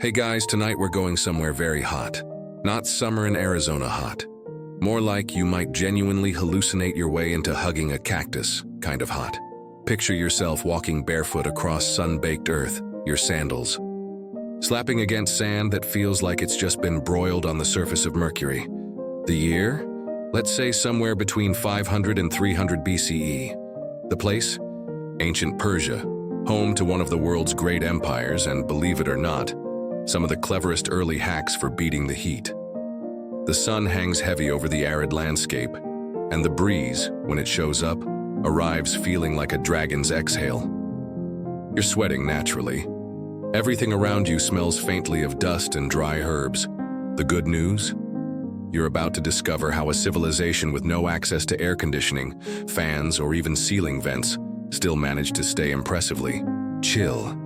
Hey guys, tonight we're going somewhere very hot. Not summer in Arizona hot. More like you might genuinely hallucinate your way into hugging a cactus kind of hot. Picture yourself walking barefoot across sun-baked earth, your sandals, slapping against sand that feels like it's just been broiled on the surface of Mercury. The year? Let's say somewhere between 500 and 300 BCE. The place? Ancient Persia, home to one of the world's great empires and, believe it or not, some of the cleverest early hacks for beating the heat. The sun hangs heavy over the arid landscape, and the breeze, when it shows up, arrives feeling like a dragon's exhale. You're sweating naturally. Everything around you smells faintly of dust and dry herbs. The good news? You're about to discover how a civilization with no access to air conditioning, fans, or even ceiling vents still managed to stay impressively chill.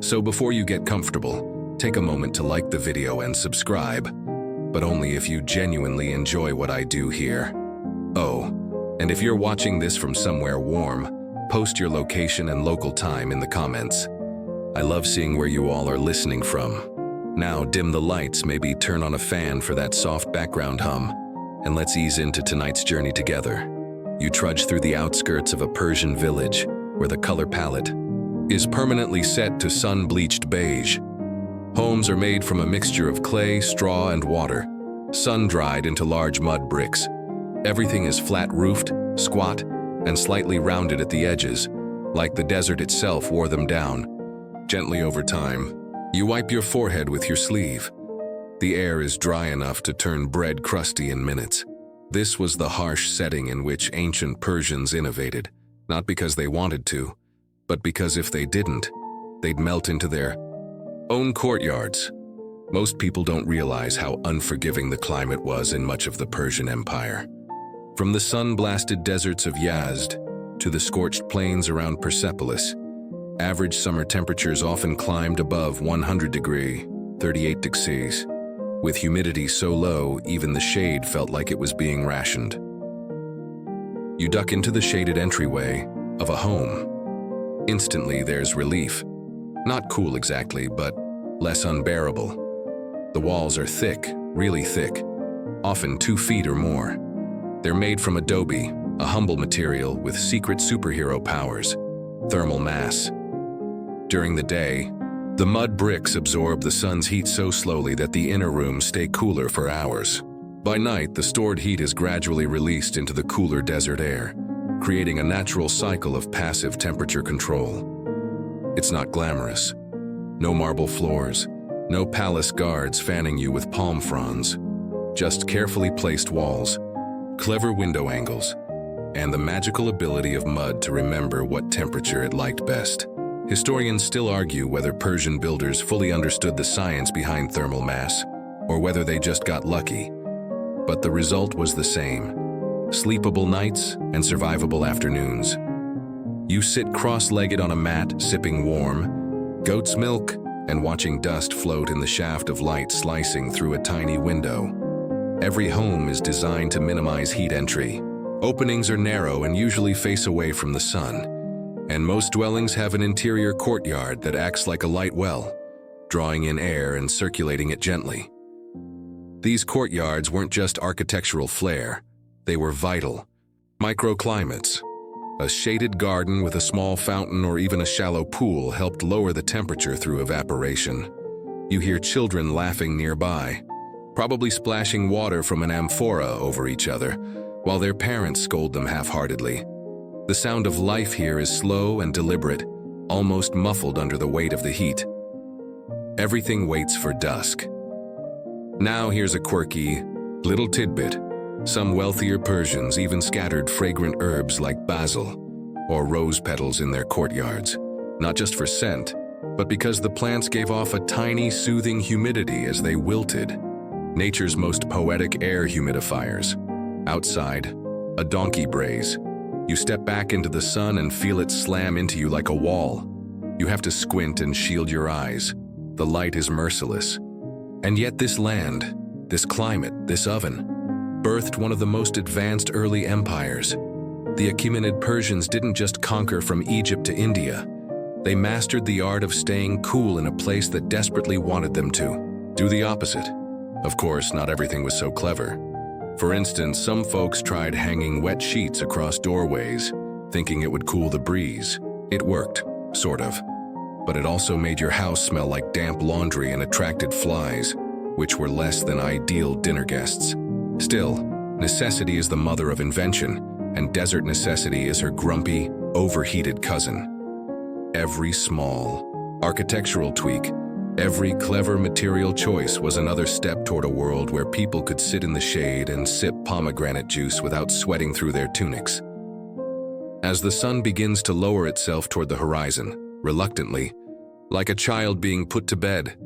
So before you get comfortable, take a moment to like the video and subscribe, but only if you genuinely enjoy what I do here. Oh, and if you're watching this from somewhere warm, post your location and local time in the comments. I love seeing where you all are listening from. Now dim the lights, maybe turn on a fan for that soft background hum, and let's ease into tonight's journey together. You trudge through the outskirts of a Persian village where the color palette is permanently set to sun-bleached beige. Homes are made from a mixture of clay, straw, and water, sun-dried into large mud bricks. Everything is flat-roofed, squat, and slightly rounded at the edges, like the desert itself wore them down. Gently over time, you wipe your forehead with your sleeve. The air is dry enough to turn bread crusty in minutes. This was the harsh setting in which ancient Persians innovated, not because they wanted to, but because if they didn't, they'd melt into their own courtyards. Most people don't realize how unforgiving the climate was in much of the Persian Empire. From the sun-blasted deserts of Yazd to the scorched plains around Persepolis, average summer temperatures often climbed above 100 degrees, 38 degrees, with humidity so low even the shade felt like it was being rationed. You duck into the shaded entryway of a home. Instantly there's relief. Not cool exactly, but less unbearable. The walls are thick, really thick, often 2 feet or more. They're made from adobe, a humble material with secret superhero powers, thermal mass. During the day, the mud bricks absorb the sun's heat so slowly that the inner rooms stay cooler for hours. By night, the stored heat is gradually released into the cooler desert air, creating a natural cycle of passive temperature control. It's not glamorous. No marble floors, no palace guards fanning you with palm fronds, just carefully placed walls, clever window angles, and the magical ability of mud to remember what temperature it liked best. Historians still argue whether Persian builders fully understood the science behind thermal mass, or whether they just got lucky. But the result was the same: sleepable nights and survivable afternoons. You sit cross-legged on a mat, sipping warm goat's milk and watching dust float in the shaft of light slicing through a tiny window. Every home is designed to minimize heat entry. Openings are narrow and usually face away from the sun, and most dwellings have an interior courtyard that acts like a light well, drawing in air and circulating it gently. These courtyards weren't just architectural flair, they were vital microclimates. A shaded garden with a small fountain or even a shallow pool helped lower the temperature through evaporation. You hear children laughing nearby, probably splashing water from an amphora over each other, while their parents scold them half-heartedly. The sound of life here is slow and deliberate, almost muffled under the weight of the heat. Everything waits for dusk. Now here's a quirky little tidbit. Some wealthier Persians even scattered fragrant herbs like basil or rose petals in their courtyards, not just for scent, but because the plants gave off a tiny, soothing humidity as they wilted. Nature's most poetic air humidifiers. Outside, a donkey brays. You step back into the sun and feel it slam into you like a wall. You have to squint and shield your eyes. The light is merciless. And yet this land, this climate, this oven, birthed one of the most advanced early empires. The Achaemenid Persians didn't just conquer from Egypt to India. They mastered the art of staying cool in a place that desperately wanted them to do the opposite. Of course, not everything was so clever. For instance, some folks tried hanging wet sheets across doorways, thinking it would cool the breeze. It worked, sort of. But it also made your house smell like damp laundry and attracted flies, which were less than ideal dinner guests. Still, necessity is the mother of invention, and desert necessity is her grumpy, overheated cousin. Every small architectural tweak, every clever material choice was another step toward a world where people could sit in the shade and sip pomegranate juice without sweating through their tunics. As the sun begins to lower itself toward the horizon, reluctantly, like a child being put to bed,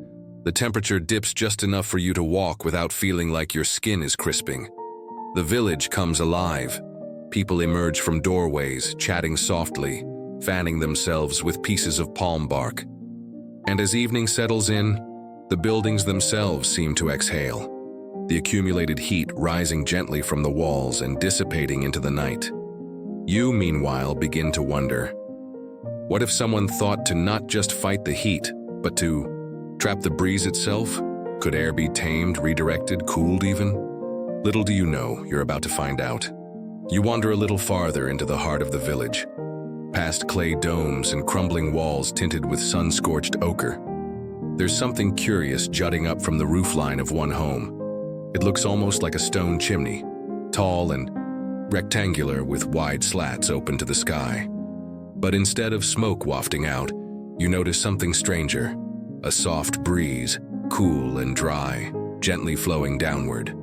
the temperature dips just enough for you to walk without feeling like your skin is crisping. The village comes alive. People emerge from doorways, chatting softly, fanning themselves with pieces of palm bark. And as evening settles in, the buildings themselves seem to exhale, the accumulated heat rising gently from the walls and dissipating into the night. You, meanwhile, begin to wonder, what if someone thought to not just fight the heat, but to trap the breeze itself? Could air be tamed, redirected, cooled even? Little do you know, you're about to find out. You wander a little farther into the heart of the village, past clay domes and crumbling walls tinted with sun-scorched ochre. There's something curious jutting up from the roofline of one home. It looks almost like a stone chimney, tall and rectangular with wide slats open to the sky. But instead of smoke wafting out, you notice something stranger, a soft breeze, cool and dry, gently flowing downward.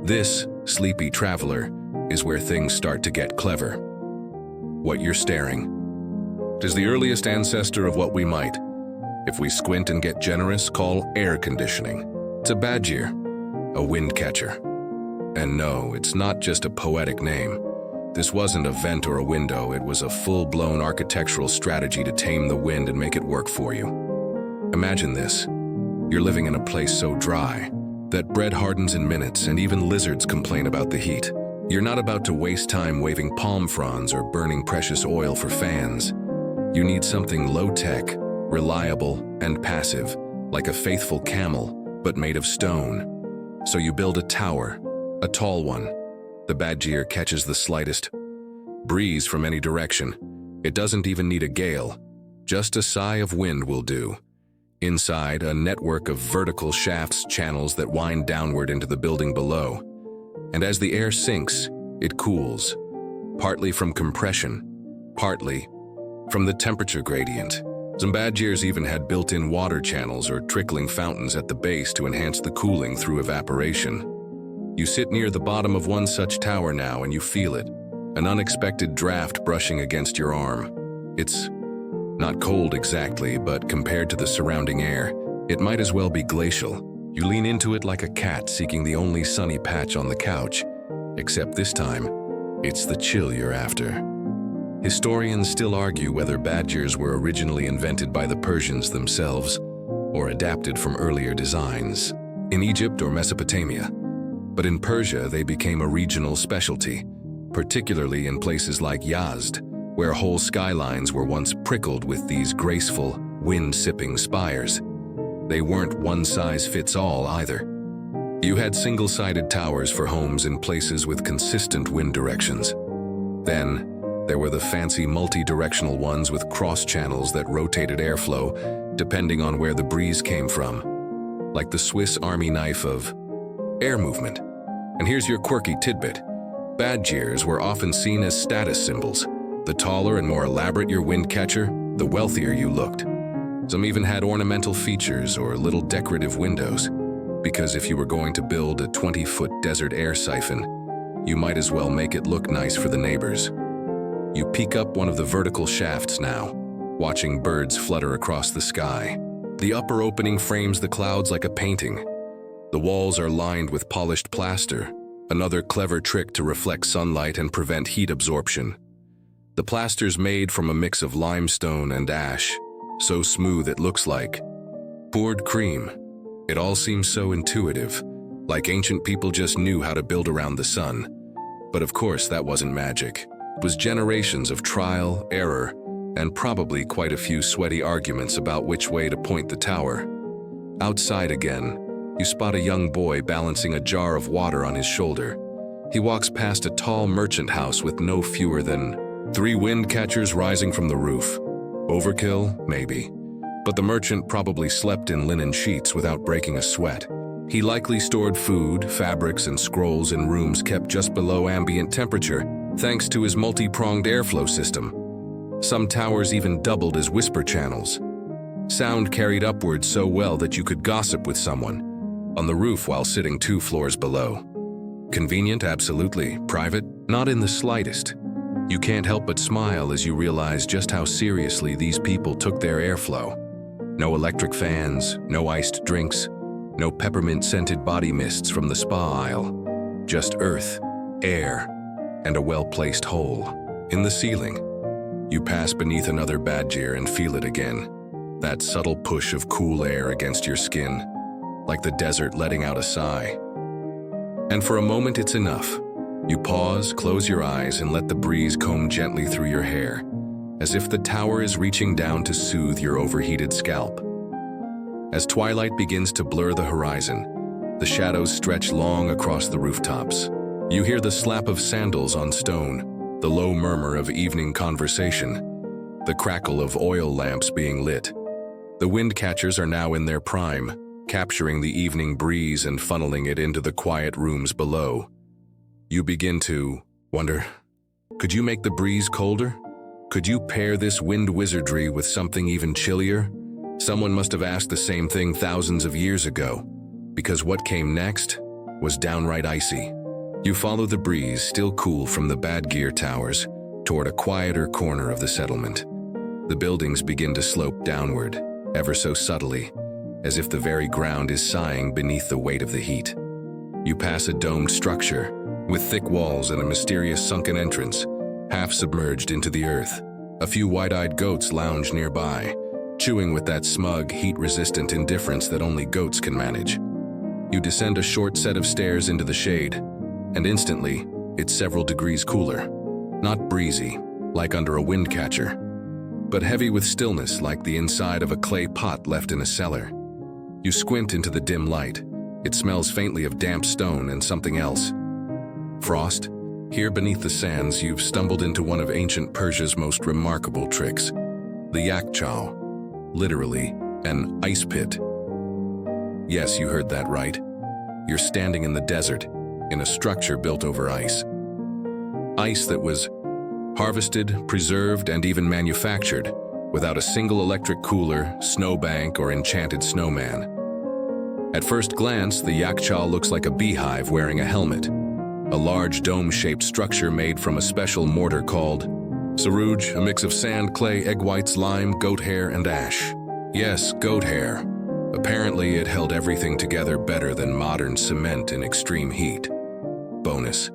This, sleepy traveler, is where things start to get clever. What you're staring is the earliest ancestor of what we might, if we squint and get generous, call air conditioning. It's a badger, a wind catcher. And no, it's not just a poetic name. This wasn't a vent or a window, it was a full-blown architectural strategy to tame the wind and make it work for you. Imagine this. You're living in a place so dry that bread hardens in minutes and even lizards complain about the heat. You're not about to waste time waving palm fronds or burning precious oil for fans. You need something low-tech, reliable, and passive, like a faithful camel, but made of stone. So you build a tower, a tall one. The badger catches the slightest breeze from any direction. It doesn't even need a gale. Just a sigh of wind will do. Inside, a network of vertical shafts channels that wind downward into the building below. And as the air sinks, it cools, partly from compression, partly from the temperature gradient. Some badgers even had built-in water channels or trickling fountains at the base to enhance the cooling through evaporation. You sit near the bottom of one such tower now and you feel it, an unexpected draft brushing against your arm. It's not cold exactly, but compared to the surrounding air, it might as well be glacial. You lean into it like a cat seeking the only sunny patch on the couch, except this time, it's the chill you're after. Historians still argue whether badgers were originally invented by the Persians themselves or adapted from earlier designs in Egypt or Mesopotamia. But in Persia, they became a regional specialty, particularly in places like Yazd, where whole skylines were once prickled with these graceful, wind-sipping spires. They weren't one-size-fits-all either. You had single-sided towers for homes in places with consistent wind directions. Then, there were the fancy multi-directional ones with cross-channels that rotated airflow depending on where the breeze came from, like the Swiss Army knife of air movement. And here's your quirky tidbit. Badgers were often seen as status symbols. The taller and more elaborate your wind catcher, the wealthier you looked. Some even had ornamental features or little decorative windows, because if you were going to build a 20-foot desert air siphon, you might as well make it look nice for the neighbors. You peek up one of the vertical shafts now, watching birds flutter across the sky. The upper opening frames the clouds like a painting. The walls are lined with polished plaster, another clever trick to reflect sunlight and prevent heat absorption. The plaster's made from a mix of limestone and ash, so smooth it looks like poured cream. It all seems so intuitive, like ancient people just knew how to build around the sun. But of course, that wasn't magic. It was generations of trial, error, and probably quite a few sweaty arguments about which way to point the tower. Outside again, you spot a young boy balancing a jar of water on his shoulder. He walks past a tall merchant house with no fewer than 3 wind catchers rising from the roof. Overkill? Maybe. But the merchant probably slept in linen sheets without breaking a sweat. He likely stored food, fabrics, and scrolls in rooms kept just below ambient temperature, thanks to his multi-pronged airflow system. Some towers even doubled as whisper channels. Sound carried upwards so well that you could gossip with someone on the roof while sitting 2 floors below. Convenient, absolutely. Private, not in the slightest. You can't help but smile as you realize just how seriously these people took their airflow. No electric fans, no iced drinks, no peppermint-scented body mists from the spa aisle. Just earth, air, and a well-placed hole in the ceiling. You pass beneath another badger and feel it again. That subtle push of cool air against your skin, like the desert letting out a sigh. And for a moment it's enough. You pause, close your eyes, and let the breeze comb gently through your hair, as if the tower is reaching down to soothe your overheated scalp. As twilight begins to blur the horizon, the shadows stretch long across the rooftops. You hear the slap of sandals on stone, the low murmur of evening conversation, the crackle of oil lamps being lit. The wind catchers are now in their prime, capturing the evening breeze and funneling it into the quiet rooms below. You begin to wonder, could you make the breeze colder? Could you pair this wind wizardry with something even chillier? Someone must have asked the same thing thousands of years ago, because what came next was downright icy. You follow the breeze, still cool from the bad gear towers, toward a quieter corner of the settlement. The buildings begin to slope downward, ever so subtly, as if the very ground is sighing beneath the weight of the heat. You pass a domed structure, with thick walls and a mysterious sunken entrance, half submerged into the earth. A few wide-eyed goats lounge nearby, chewing with that smug, heat-resistant indifference that only goats can manage. You descend a short set of stairs into the shade, and instantly, it's several degrees cooler. Not breezy, like under a wind catcher, but heavy with stillness like the inside of a clay pot left in a cellar. You squint into the dim light. It smells faintly of damp stone and something else. Frost. Here beneath the sands, you've stumbled into one of ancient Persia's most remarkable tricks, the yakchow, literally an ice pit. Yes, you heard that right. You're standing in the desert, in a structure built over ice. Ice that was harvested, preserved, and even manufactured without a single electric cooler, snowbank, or enchanted snowman. At first glance, the yakchow looks like a beehive wearing a helmet, a large dome-shaped structure made from a special mortar called sarouj, a mix of sand, clay, egg whites, lime, goat hair, and ash. Yes, goat hair. Apparently, it held everything together better than modern cement in extreme heat. Bonus: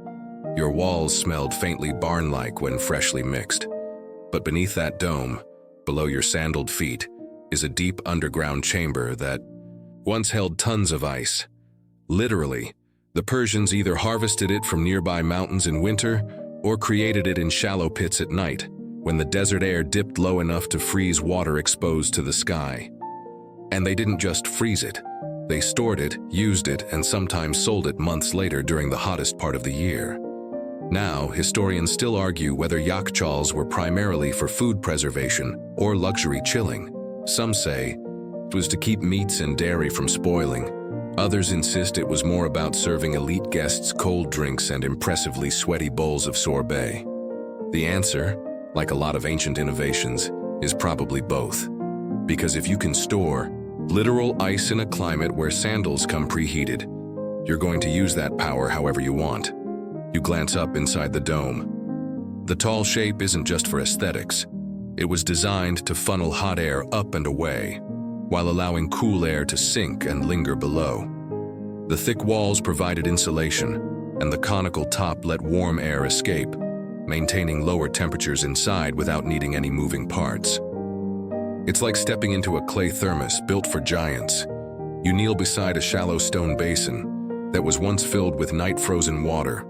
your walls smelled faintly barn-like when freshly mixed. But beneath that dome, below your sandaled feet, is a deep underground chamber that once held tons of ice. Literally, the Persians either harvested it from nearby mountains in winter or created it in shallow pits at night, when the desert air dipped low enough to freeze water exposed to the sky. And they didn't just freeze it. They stored it, used it, and sometimes sold it months later during the hottest part of the year. Now, historians still argue whether yakchows were primarily for food preservation or luxury chilling. Some say it was to keep meats and dairy from spoiling. Others insist it was more about serving elite guests cold drinks and impressively sweaty bowls of sorbet. The answer, like a lot of ancient innovations, is probably both. Because if you can store literal ice in a climate where sandals come preheated, you're going to use that power however you want. You glance up inside the dome. The tall shape isn't just for aesthetics. It was designed to funnel hot air up and away, while allowing cool air to sink and linger below. The thick walls provided insulation, and the conical top let warm air escape, maintaining lower temperatures inside without needing any moving parts. It's like stepping into a clay thermos built for giants. You kneel beside a shallow stone basin that was once filled with night-frozen water,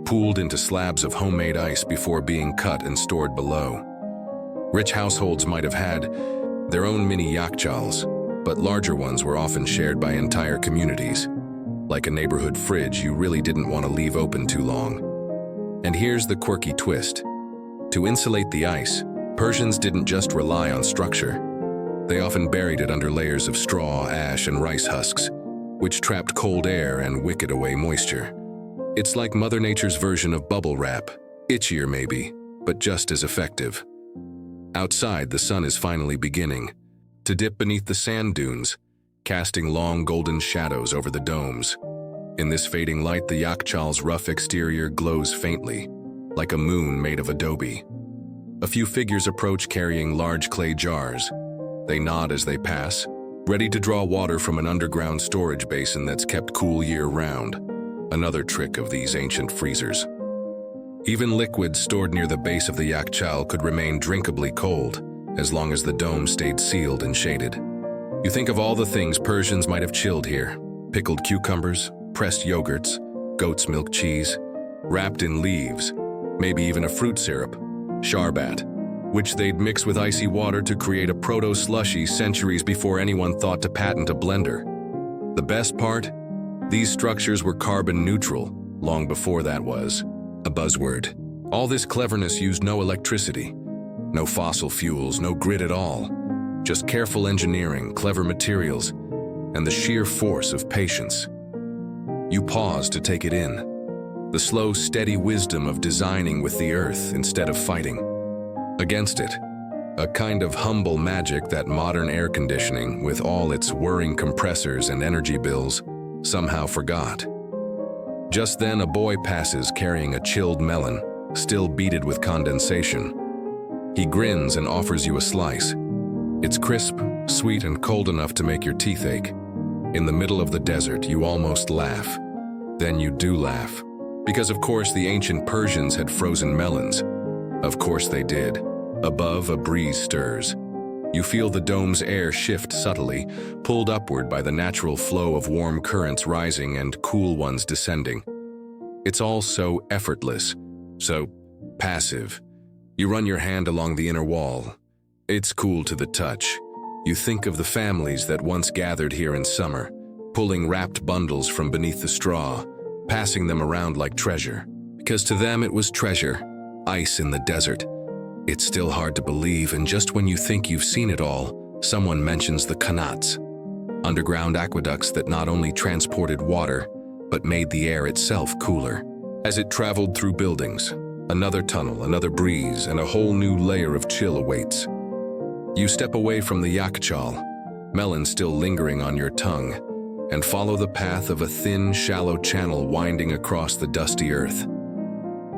pooled into slabs of homemade ice before being cut and stored below. Rich households might have had their own mini yakchals, but larger ones were often shared by entire communities. Like a neighborhood fridge you really didn't want to leave open too long. And here's the quirky twist. To insulate the ice, Persians didn't just rely on structure. They often buried it under layers of straw, ash, and rice husks, which trapped cold air and wicked away moisture. It's like Mother Nature's version of bubble wrap, itchier maybe, but just as effective. Outside, the sun is finally beginning to dip beneath the sand dunes, casting long golden shadows over the domes. In this fading light, the yakchal's rough exterior glows faintly, like a moon made of adobe. A few figures approach carrying large clay jars. They nod as they pass, ready to draw water from an underground storage basin that's kept cool year-round. Another trick of these ancient freezers. Even liquids stored near the base of the yakchal could remain drinkably cold, as long as the dome stayed sealed and shaded. You think of all the things Persians might have chilled here: pickled cucumbers, pressed yogurts, goat's milk cheese, wrapped in leaves, maybe even a fruit syrup, sharbat, which they'd mix with icy water to create a proto-slushy centuries before anyone thought to patent a blender. The best part? These structures were carbon neutral, long before that was a buzzword. All this cleverness used no electricity, no fossil fuels, no grid at all. Just careful engineering, clever materials, and the sheer force of patience. You pause to take it in. The slow, steady wisdom of designing with the earth instead of fighting against it. A kind of humble magic that modern air conditioning, with all its whirring compressors and energy bills, somehow forgot. Just then, a boy passes carrying a chilled melon, still beaded with condensation. He grins and offers you a slice. It's crisp, sweet, and cold enough to make your teeth ache. In the middle of the desert, you almost laugh. Then you do laugh. Because of course the ancient Persians had frozen melons. Of course they did. Above, a breeze stirs. You feel the dome's air shift subtly, pulled upward by the natural flow of warm currents rising and cool ones descending. It's all so effortless, so passive. You run your hand along the inner wall. It's cool to the touch. You think of the families that once gathered here in summer, pulling wrapped bundles from beneath the straw, passing them around like treasure. Because to them it was treasure, ice in the desert. It's still hard to believe, and just when you think you've seen it all, someone mentions the qanats, underground aqueducts that not only transported water, but made the air itself cooler. As it traveled through buildings, another tunnel, another breeze, and a whole new layer of chill awaits. You step away from the yakchal, melon still lingering on your tongue, and follow the path of a thin, shallow channel winding across the dusty earth.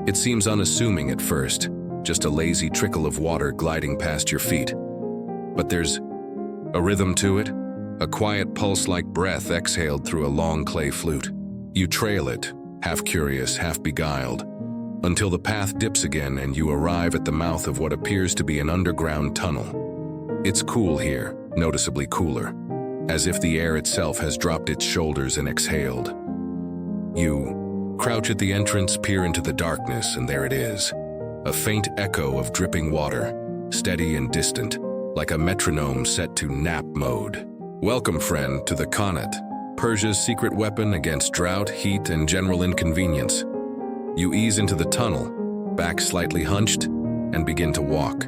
It seems unassuming at first, just a lazy trickle of water gliding past your feet. But there's a rhythm to it, a quiet pulse-like breath exhaled through a long clay flute. You trail it, half curious, half beguiled, until the path dips again and you arrive at the mouth of what appears to be an underground tunnel. It's cool here, noticeably cooler, as if the air itself has dropped its shoulders and exhaled. You crouch at the entrance, peer into the darkness, and there it is. A faint echo of dripping water, steady and distant, like a metronome set to nap mode. Welcome, friend, to the qanat, Persia's secret weapon against drought, heat, and general inconvenience. You ease into the tunnel, back slightly hunched, and begin to walk.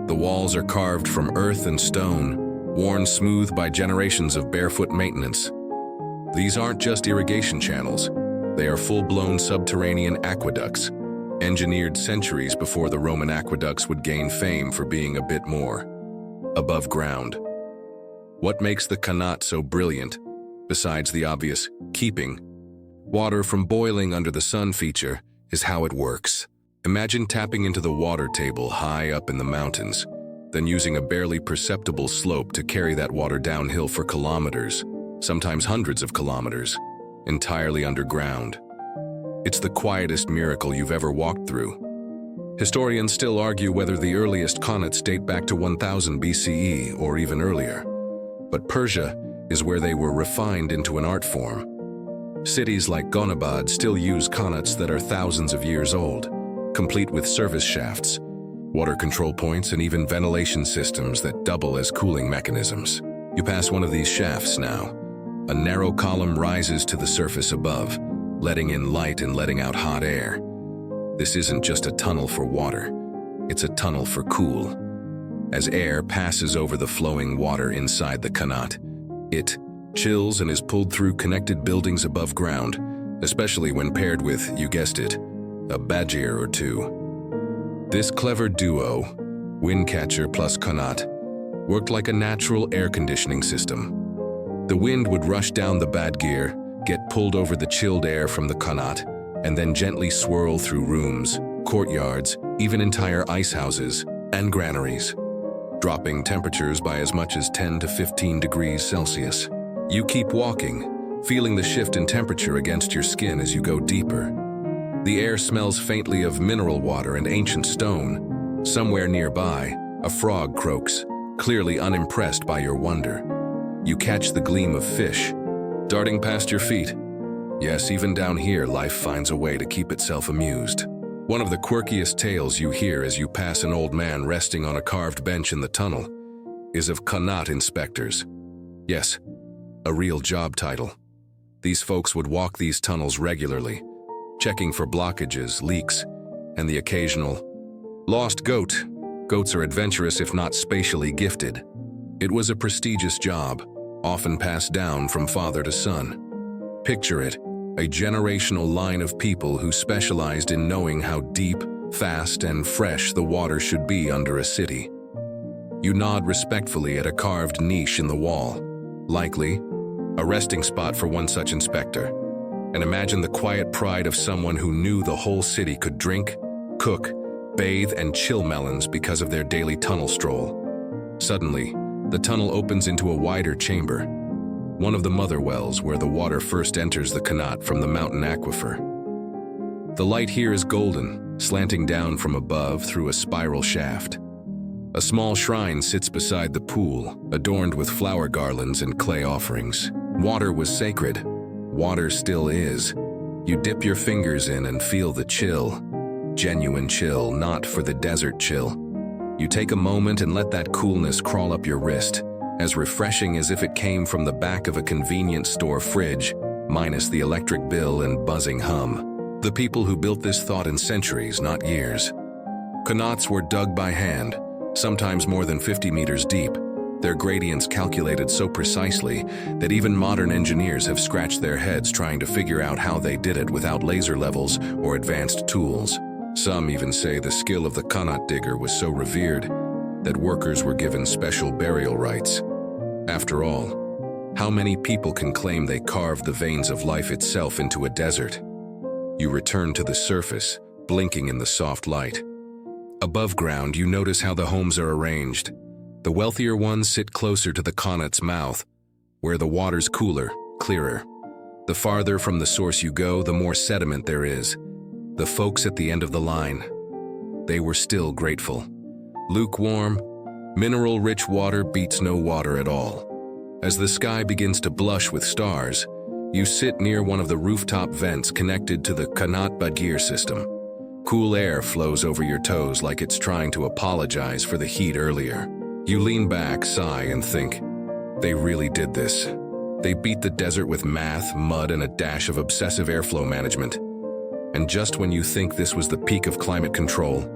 The walls are carved from earth and stone, worn smooth by generations of barefoot maintenance. These aren't just irrigation channels. They are full-blown subterranean aqueducts, engineered centuries before the Roman aqueducts would gain fame for being a bit more above ground. What makes the qanat so brilliant, besides the obvious keeping water from boiling under the sun feature, is how it works. Imagine tapping into the water table high up in the mountains, then using a barely perceptible slope to carry that water downhill for kilometers, sometimes hundreds of kilometers, entirely underground. It's the quietest miracle you've ever walked through. Historians still argue whether the earliest qanats date back to 1000 BCE or even earlier. But Persia is where they were refined into an art form. Cities like Gonabad still use qanats that are thousands of years old, complete with service shafts, water control points, and even ventilation systems that double as cooling mechanisms. You pass one of these shafts now. A narrow column rises to the surface above, letting in light and letting out hot air. This isn't just a tunnel for water, it's a tunnel for cool. As air passes over the flowing water inside the qanat, it chills and is pulled through connected buildings above ground, especially when paired with, you guessed it, a badger or two. This clever duo, windcatcher plus qanat, worked like a natural air conditioning system. The wind would rush down the badger, get pulled over the chilled air from the qanat, and then gently swirl through rooms, courtyards, even entire ice houses, and granaries, dropping temperatures by as much as 10 to 15 degrees Celsius. You keep walking, feeling the shift in temperature against your skin as you go deeper. The air smells faintly of mineral water and ancient stone. Somewhere nearby, a frog croaks, clearly unimpressed by your wonder. You catch the gleam of fish, darting past your feet. Yes, even down here, life finds a way to keep itself amused. One of the quirkiest tales you hear as you pass an old man resting on a carved bench in the tunnel is of qanat inspectors. Yes, a real job title. These folks would walk these tunnels regularly, checking for blockages, leaks, and the occasional lost goat. Goats are adventurous if not spatially gifted. It was a prestigious job, often passed down from father to son. Picture it, a generational line of people who specialized in knowing how deep, fast, and fresh the water should be under a city. You nod respectfully at a carved niche in the wall, likely a resting spot for one such inspector, and imagine the quiet pride of someone who knew the whole city could drink, cook, bathe, and chill melons because of their daily tunnel stroll. Suddenly, the tunnel opens into a wider chamber, one of the mother wells where the water first enters the qanat from the mountain aquifer. The light here is golden, slanting down from above through a spiral shaft. A small shrine sits beside the pool, adorned with flower garlands and clay offerings. Water was sacred. Water still is. You dip your fingers in and feel the chill. Genuine chill, not for the desert chill. You take a moment and let that coolness crawl up your wrist, as refreshing as if it came from the back of a convenience store fridge, minus the electric bill and buzzing hum. The people who built this thought in centuries, not years. Qanats were dug by hand, sometimes more than 50 meters deep, their gradients calculated so precisely that even modern engineers have scratched their heads trying to figure out how they did it without laser levels or advanced tools. Some even say the skill of the qanat digger was so revered that workers were given special burial rites. After all, how many people can claim they carved the veins of life itself into a desert? You return to the surface, blinking in the soft light. Above ground, you notice how the homes are arranged. The wealthier ones sit closer to the qanat's mouth, where the water's cooler, clearer. The farther from the source you go, the more sediment there is. The folks at the end of the line, they were still grateful. Lukewarm, mineral-rich water beats no water at all. As the sky begins to blush with stars, you sit near one of the rooftop vents connected to the qanat badgir system. Cool air flows over your toes like it's trying to apologize for the heat earlier. You lean back, sigh, and think, they really did this. They beat the desert with math, mud, and a dash of obsessive airflow management. And just when you think this was the peak of climate control,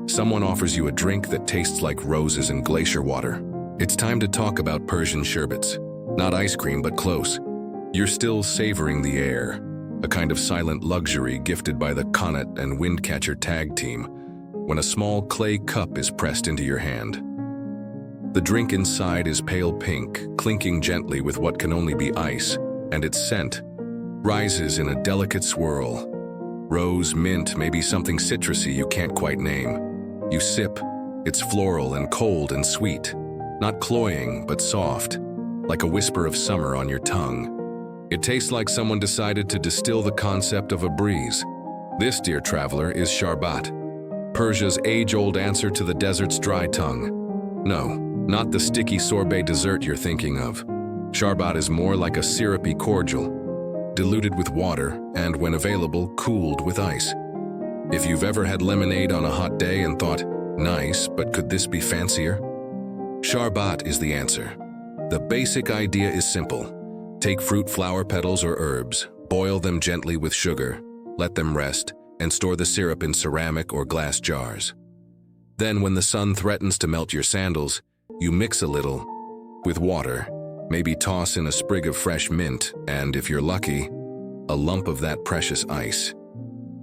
someone offers you a drink that tastes like roses and glacier water. It's time to talk about Persian sherbets. Not ice cream, but close. You're still savoring the air, a kind of silent luxury gifted by the qanat and windcatcher tag team, when a small clay cup is pressed into your hand. The drink inside is pale pink, clinking gently with what can only be ice, and its scent rises in a delicate swirl. Rose, mint, maybe something citrusy you can't quite name. You sip. It's floral and cold and sweet. Not cloying, but soft, like a whisper of summer on your tongue. It tastes like someone decided to distill the concept of a breeze. This, dear traveler, is sharbat, Persia's age-old answer to the desert's dry tongue. No, not the sticky sorbet dessert you're thinking of. Sharbat is more like a syrupy cordial, diluted with water and, when available, cooled with ice. If you've ever had lemonade on a hot day and thought, Nice, but could this be fancier? Sharbat is the answer. The basic idea is simple. Take fruit flower petals or herbs, boil them gently with sugar, let them rest, and store the syrup in ceramic or glass jars. Then when the sun threatens to melt your sandals, you mix a little with water, maybe toss in a sprig of fresh mint, and if you're lucky, a lump of that precious ice.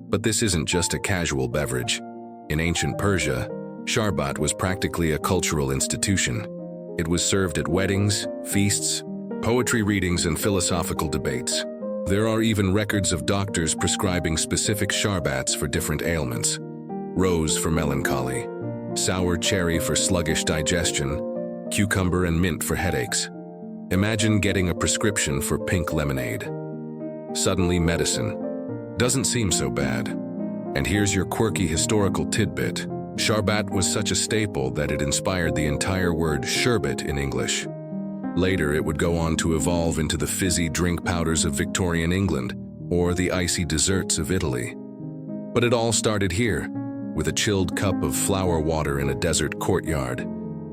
But this isn't just a casual beverage. In ancient Persia, sharbat was practically a cultural institution. It was served at weddings, feasts, poetry readings, and philosophical debates. There are even records of doctors prescribing specific sharbats for different ailments. Rose for melancholy, sour cherry for sluggish digestion, cucumber and mint for headaches. Imagine getting a prescription for pink lemonade. Suddenly, medicine doesn't seem so bad. And here's your quirky historical tidbit. Sharbat was such a staple that it inspired the entire word sherbet in English. Later, it would go on to evolve into the fizzy drink powders of Victorian England or the icy desserts of Italy. But it all started here, with a chilled cup of flower water in a desert courtyard.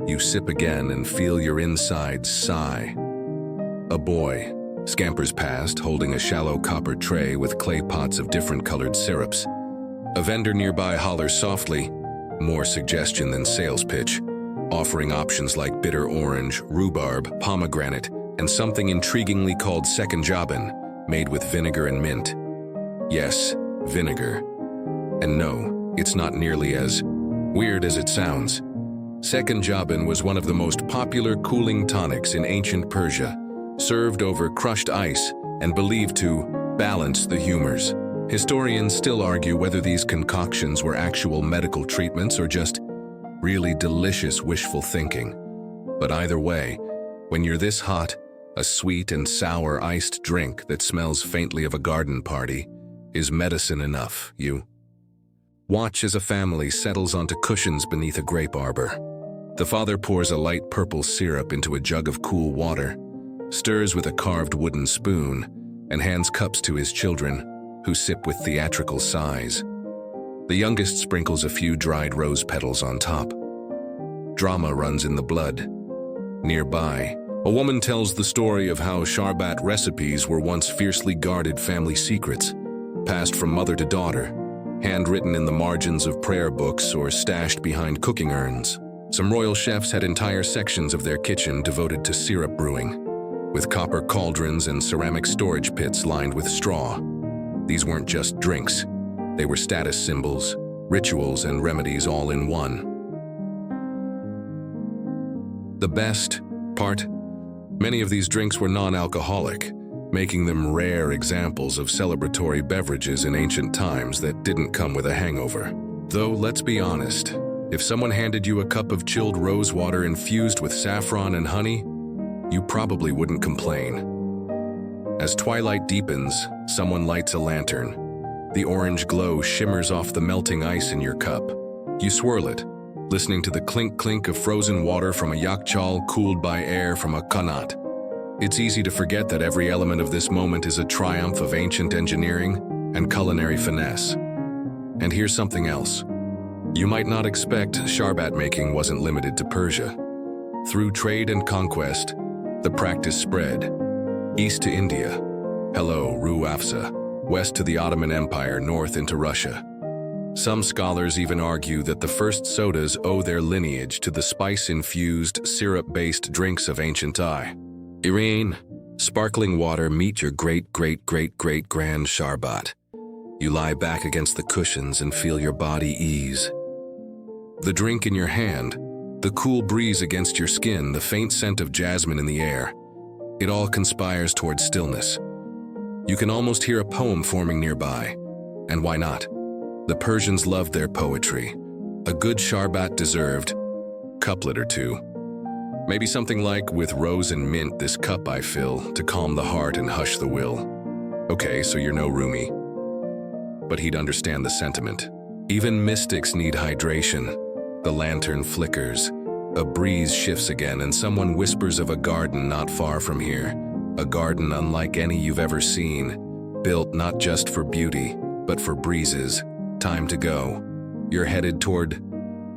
You sip again and feel your insides sigh. A boy scampers past, holding a shallow copper tray with clay pots of different colored syrups. A vendor nearby hollers softly, more suggestion than sales pitch, offering options like bitter orange, rhubarb, pomegranate, and something intriguingly called sekanjaban, made with vinegar and mint. Yes, vinegar. And no, it's not nearly as weird as it sounds. Sekanjaban was one of the most popular cooling tonics in ancient Persia, served over crushed ice and believed to balance the humors. Historians still argue whether these concoctions were actual medical treatments or just really delicious wishful thinking. But either way, when you're this hot, a sweet and sour iced drink that smells faintly of a garden party is medicine enough. You watch as a family settles onto cushions beneath a grape arbor. The father pours a light purple syrup into a jug of cool water, stirs with a carved wooden spoon, and hands cups to his children, who sip with theatrical sighs. The youngest sprinkles a few dried rose petals on top. Drama runs in the blood. Nearby, a woman tells the story of how sharbat recipes were once fiercely guarded family secrets, passed from mother to daughter, handwritten in the margins of prayer books or stashed behind cooking urns. Some royal chefs had entire sections of their kitchen devoted to syrup brewing, with copper cauldrons and ceramic storage pits lined with straw. These weren't just drinks. They were status symbols, rituals, and remedies all in one. The best part? Many of these drinks were non-alcoholic, making them rare examples of celebratory beverages in ancient times that didn't come with a hangover. Though, let's be honest, if someone handed you a cup of chilled rose water infused with saffron and honey, you probably wouldn't complain. As twilight deepens, someone lights a lantern. The orange glow shimmers off the melting ice in your cup. You swirl it, listening to the clink-clink of frozen water from a yakchal cooled by air from a qanat. It's easy to forget that every element of this moment is a triumph of ancient engineering and culinary finesse. And here's something else. You might not expect sharbat making wasn't limited to Persia. Through trade and conquest, the practice spread. East to India, hello, Ru Afsa, west to the Ottoman Empire, north into Russia. Some scholars even argue that the first sodas owe their lineage to the spice-infused, syrup-based drinks of ancient Iran. Sparkling water meet your great-great-great-great-grand sharbat. You lie back against the cushions and feel your body ease. The drink in your hand, the cool breeze against your skin, the faint scent of jasmine in the air. It all conspires towards stillness. You can almost hear a poem forming nearby. And why not? The Persians loved their poetry. A good sharbat deserved couplet or two. Maybe something like, with rose and mint this cup I fill, to calm the heart and hush the will. Okay, so you're no Rumi. But he'd understand the sentiment. Even mystics need hydration. The lantern flickers. A breeze shifts again and someone whispers of a garden not far from here. A garden unlike any you've ever seen. Built not just for beauty, but for breezes. Time to go. You're headed toward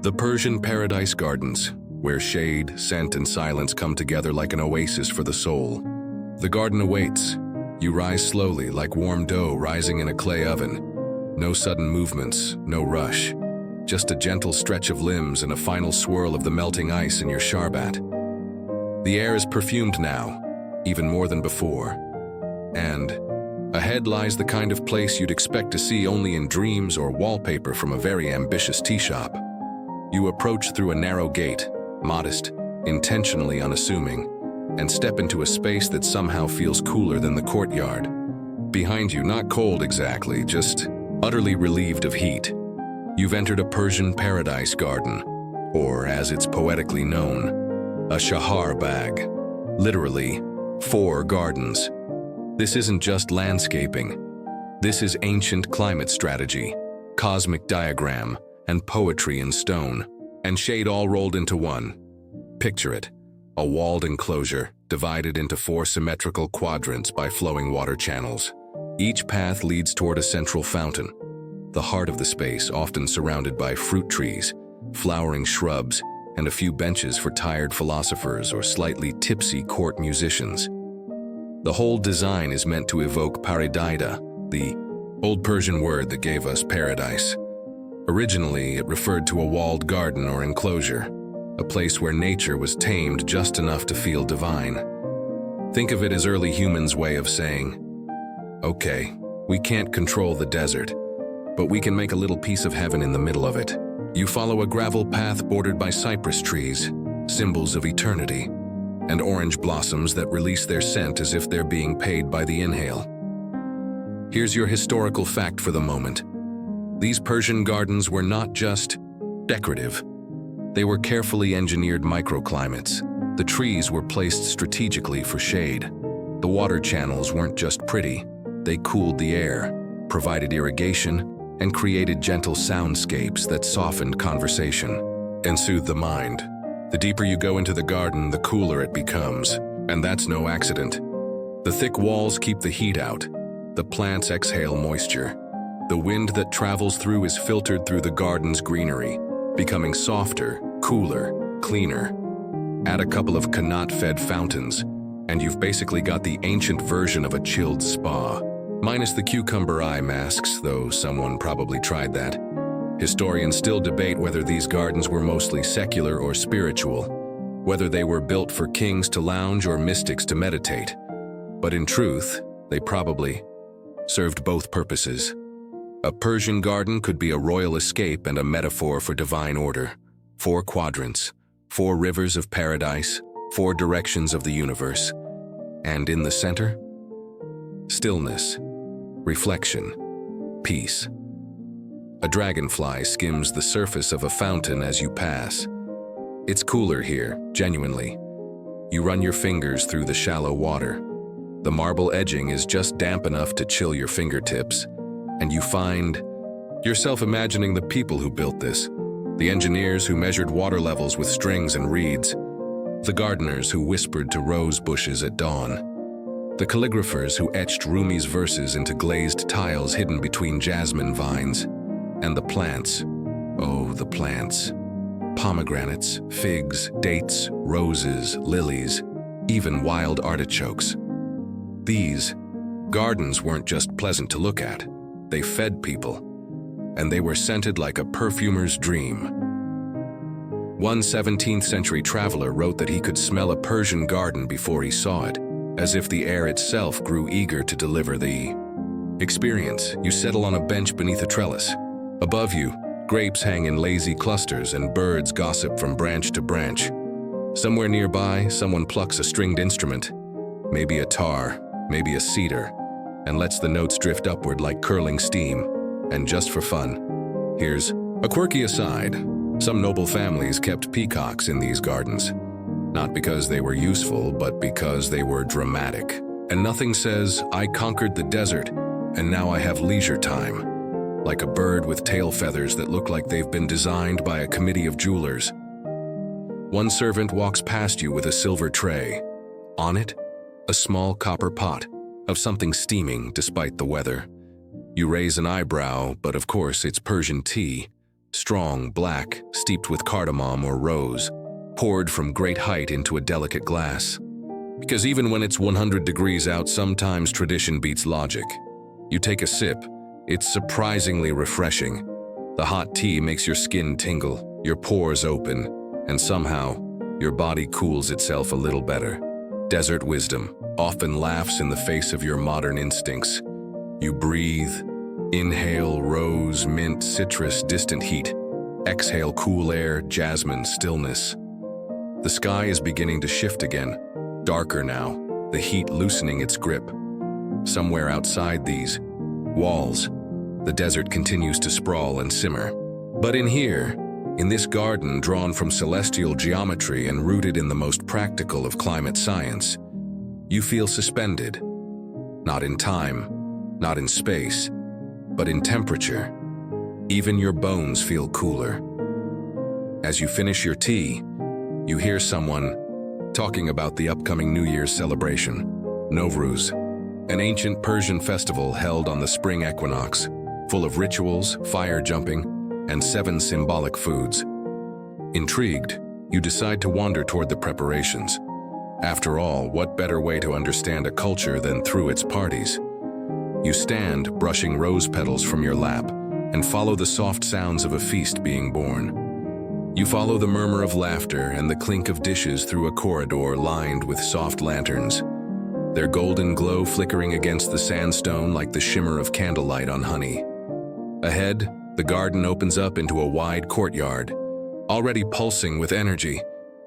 The Persian Paradise Gardens, where shade, scent, and silence come together like an oasis for the soul. The garden awaits. You rise slowly, like warm dough rising in a clay oven. No sudden movements, no rush. Just a gentle stretch of limbs and a final swirl of the melting ice in your sharbat. The air is perfumed now, even more than before. And ahead lies the kind of place you'd expect to see only in dreams or wallpaper from a very ambitious tea shop. You approach through a narrow gate, modest, intentionally unassuming, and step into a space that somehow feels cooler than the courtyard. Behind you, not cold exactly, just utterly relieved of heat. You've entered a Persian paradise garden, or as it's poetically known, a shahar bag. Literally, 4 gardens. This isn't just landscaping. This is ancient climate strategy, cosmic diagram, and poetry in stone, and shade all rolled into one. Picture it, a walled enclosure divided into 4 symmetrical quadrants by flowing water channels. Each path leads toward a central fountain, the heart of the space often surrounded by fruit trees, flowering shrubs, and a few benches for tired philosophers or slightly tipsy court musicians. The whole design is meant to evoke paradidah, the Old Persian word that gave us paradise. Originally, it referred to a walled garden or enclosure, a place where nature was tamed just enough to feel divine. Think of it as early humans' way of saying, okay, we can't control the desert, but we can make a little piece of heaven in the middle of it. You follow a gravel path bordered by cypress trees, symbols of eternity, and orange blossoms that release their scent as if they're being paid by the inhale. Here's your historical fact for the moment. These Persian gardens were not just decorative. They were carefully engineered microclimates. The trees were placed strategically for shade. The water channels weren't just pretty. They cooled the air, provided irrigation, and created gentle soundscapes that softened conversation and soothed the mind. The deeper you go into the garden, the cooler it becomes, and that's no accident. The thick walls keep the heat out. The plants exhale moisture. The wind that travels through is filtered through the garden's greenery, becoming softer, cooler, cleaner. Add a couple of qanat-fed fountains, and you've basically got the ancient version of a chilled spa. Minus the cucumber eye masks, though someone probably tried that. Historians still debate whether these gardens were mostly secular or spiritual, whether they were built for kings to lounge or mystics to meditate. But in truth, they probably served both purposes. A Persian garden could be a royal escape and a metaphor for divine order. 4 quadrants, 4 rivers of paradise, 4 directions of the universe. And in the center, stillness, reflection, peace. A dragonfly skims the surface of a fountain as you pass. It's cooler here, genuinely. You run your fingers through the shallow water. The marble edging is just damp enough to chill your fingertips, and you find yourself imagining the people who built this, the engineers who measured water levels with strings and reeds, the gardeners who whispered to rose bushes at dawn, the calligraphers who etched Rumi's verses into glazed tiles hidden between jasmine vines, and the plants, oh, the plants. Pomegranates, figs, dates, roses, lilies, even wild artichokes. These gardens weren't just pleasant to look at. They fed people, and they were scented like a perfumer's dream. One 17th century traveler wrote that he could smell a Persian garden before he saw it, as if the air itself grew eager to deliver the experience. You settle on a bench beneath a trellis. Above you, grapes hang in lazy clusters and birds gossip from branch to branch. Somewhere nearby, someone plucks a stringed instrument, maybe a tar, maybe a cedar, and lets the notes drift upward like curling steam. And just for fun, here's a quirky aside. Some noble families kept peacocks in these gardens, not because they were useful, but because they were dramatic. And nothing says, I conquered the desert, and now I have leisure time, like a bird with tail feathers that look like they've been designed by a committee of jewelers. One servant walks past you with a silver tray. On it, a small copper pot of something steaming despite the weather. You raise an eyebrow, but of course it's Persian tea, strong, black, steeped with cardamom or rose, poured from great height into a delicate glass. Because even when it's 100 degrees out, sometimes tradition beats logic. You take a sip, it's surprisingly refreshing. The hot tea makes your skin tingle, your pores open, and somehow, your body cools itself a little better. Desert wisdom often laughs in the face of your modern instincts. You breathe, inhale rose, mint, citrus, distant heat. Exhale cool air, jasmine, stillness. The sky is beginning to shift again, darker now, the heat loosening its grip. Somewhere outside these walls, the desert continues to sprawl and simmer. But in here, in this garden drawn from celestial geometry and rooted in the most practical of climate science, you feel suspended. Not in time, not in space, but in temperature. Even your bones feel cooler. As you finish your tea, you hear someone talking about the upcoming New Year's celebration, Novruz, an ancient Persian festival held on the spring equinox, full of rituals, fire jumping, and 7 symbolic foods. Intrigued, you decide to wander toward the preparations. After all, what better way to understand a culture than through its parties? You stand, brushing rose petals from your lap, and follow the soft sounds of a feast being born. You follow the murmur of laughter and the clink of dishes through a corridor lined with soft lanterns, their golden glow flickering against the sandstone like the shimmer of candlelight on honey. Ahead, the garden opens up into a wide courtyard, already pulsing with energy,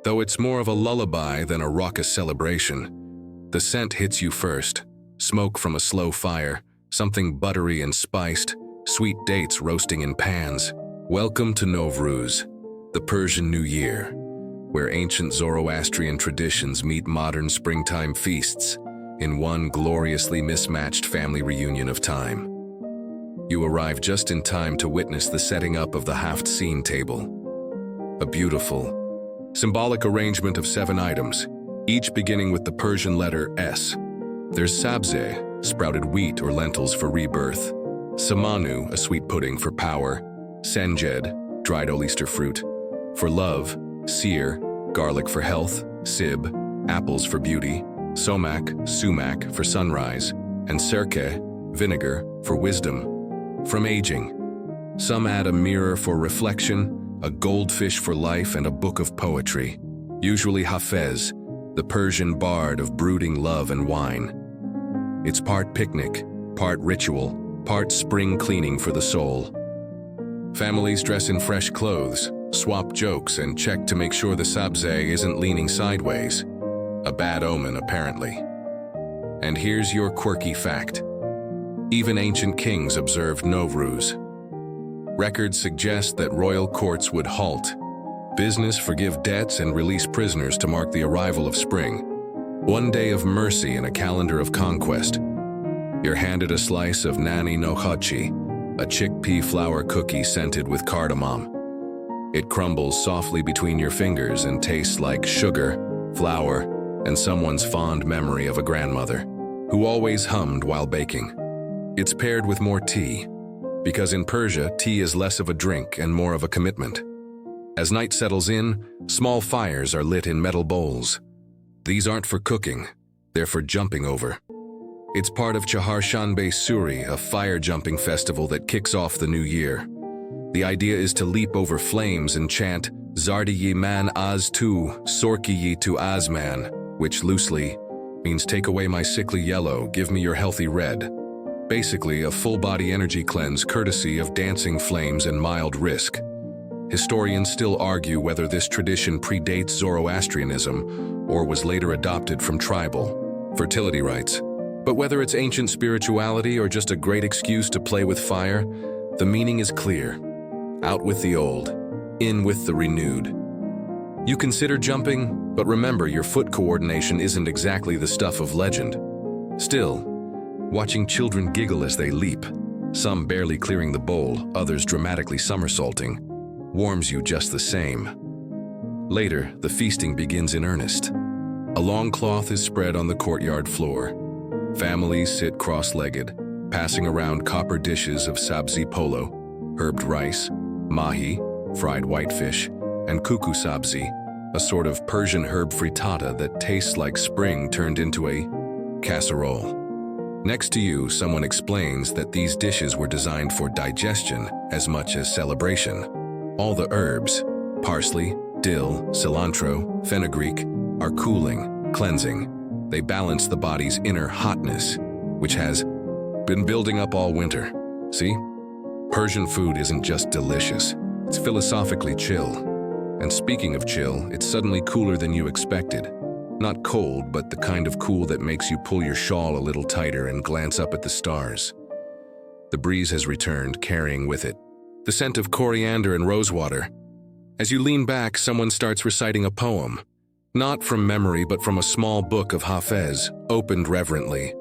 though it's more of a lullaby than a raucous celebration. The scent hits you first, smoke from a slow fire, something buttery and spiced, sweet dates roasting in pans. Welcome to Novruz, the Persian New Year, where ancient Zoroastrian traditions meet modern springtime feasts in one gloriously mismatched family reunion of time. You arrive just in time to witness the setting up of the Haft-Seen table. A beautiful, symbolic arrangement of 7 items, each beginning with the Persian letter S. There's sabze, sprouted wheat or lentils for rebirth, samanu, a sweet pudding for power, senjed, dried oyster fruit, for love, seer, garlic for health, sib, apples for beauty, somak, sumac for sunrise, and serke, vinegar, for wisdom. From aging, some add a mirror for reflection, a goldfish for life, and a book of poetry, usually Hafez, the Persian bard of brooding love and wine. It's part picnic, part ritual, part spring cleaning for the soul. Families dress in fresh clothes, swap jokes, and check to make sure the sabze isn't leaning sideways. A bad omen, apparently. And here's your quirky fact. Even ancient kings observed Novruz. Records suggest that royal courts would halt business, forgive debts, and release prisoners to mark the arrival of spring. One day of mercy in a calendar of conquest. You're handed a slice of nani no hachi, a chickpea flour cookie scented with cardamom. It crumbles softly between your fingers and tastes like sugar, flour, and someone's fond memory of a grandmother who always hummed while baking. It's paired with more tea, because in Persia, tea is less of a drink and more of a commitment. As night settles in, small fires are lit in metal bowls. These aren't for cooking, they're for jumping over. It's part of Chaharshanbe Suri, a fire-jumping festival that kicks off the new year. The idea is to leap over flames and chant Zardi man az tu, sorki tu azman, which loosely means take away my sickly yellow, give me your healthy red. Basically, a full-body energy cleanse courtesy of dancing flames and mild risk. Historians still argue whether this tradition predates Zoroastrianism or was later adopted from tribal fertility rites. But whether it's ancient spirituality or just a great excuse to play with fire, the meaning is clear. Out with the old, in with the renewed. You consider jumping, but remember your foot coordination isn't exactly the stuff of legend. Still, watching children giggle as they leap, some barely clearing the bowl, others dramatically somersaulting, warms you just the same. Later, the feasting begins in earnest. A long cloth is spread on the courtyard floor. Families sit cross-legged, passing around copper dishes of sabzi polo, herbed rice, mahi, fried whitefish, and kuku sabzi, a sort of Persian herb frittata that tastes like spring turned into a casserole. Next to you, someone explains that these dishes were designed for digestion as much as celebration. All the herbs, parsley, dill, cilantro, fenugreek, are cooling, cleansing. They balance the body's inner hotness, which has been building up all winter. See? Persian food isn't just delicious, it's philosophically chill. And speaking of chill, it's suddenly cooler than you expected. Not cold, but the kind of cool that makes you pull your shawl a little tighter and glance up at the stars. The breeze has returned, carrying with it the scent of coriander and rosewater. As you lean back, someone starts reciting a poem. Not from memory, but from a small book of Hafez, opened reverently.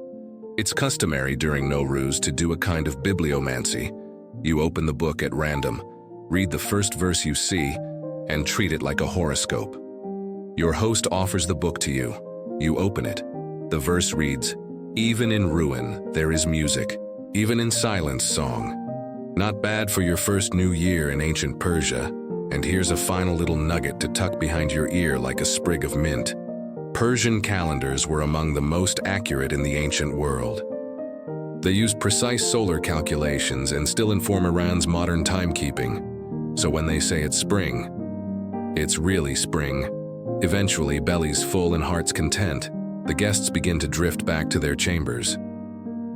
It's customary during Nowruz to do a kind of bibliomancy. You open the book at random, read the first verse you see, and treat it like a horoscope. Your host offers the book to you. You open it. The verse reads, "Even in ruin, there is music. Even in silence, song." Not bad for your first new year in ancient Persia. And here's a final little nugget to tuck behind your ear like a sprig of mint. Persian calendars were among the most accurate in the ancient world. They used precise solar calculations and still inform Iran's modern timekeeping. So when they say it's spring, it's really spring. Eventually, bellies full and hearts content, the guests begin to drift back to their chambers.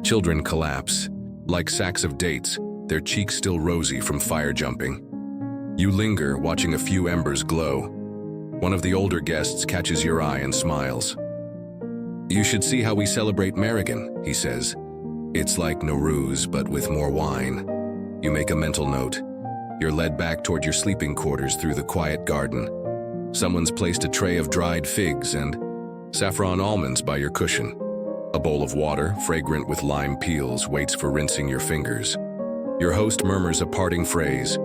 Children collapse. Like sacks of dates, their cheeks still rosy from fire jumping. You linger, watching a few embers glow. One of the older guests catches your eye and smiles. "You should see how we celebrate Merrigan," he says. "It's like Nowruz, but with more wine." You make a mental note. You're led back toward your sleeping quarters through the quiet garden. Someone's placed a tray of dried figs and saffron almonds by your cushion. A bowl of water, fragrant with lime peels, waits for rinsing your fingers. Your host murmurs a parting phrase,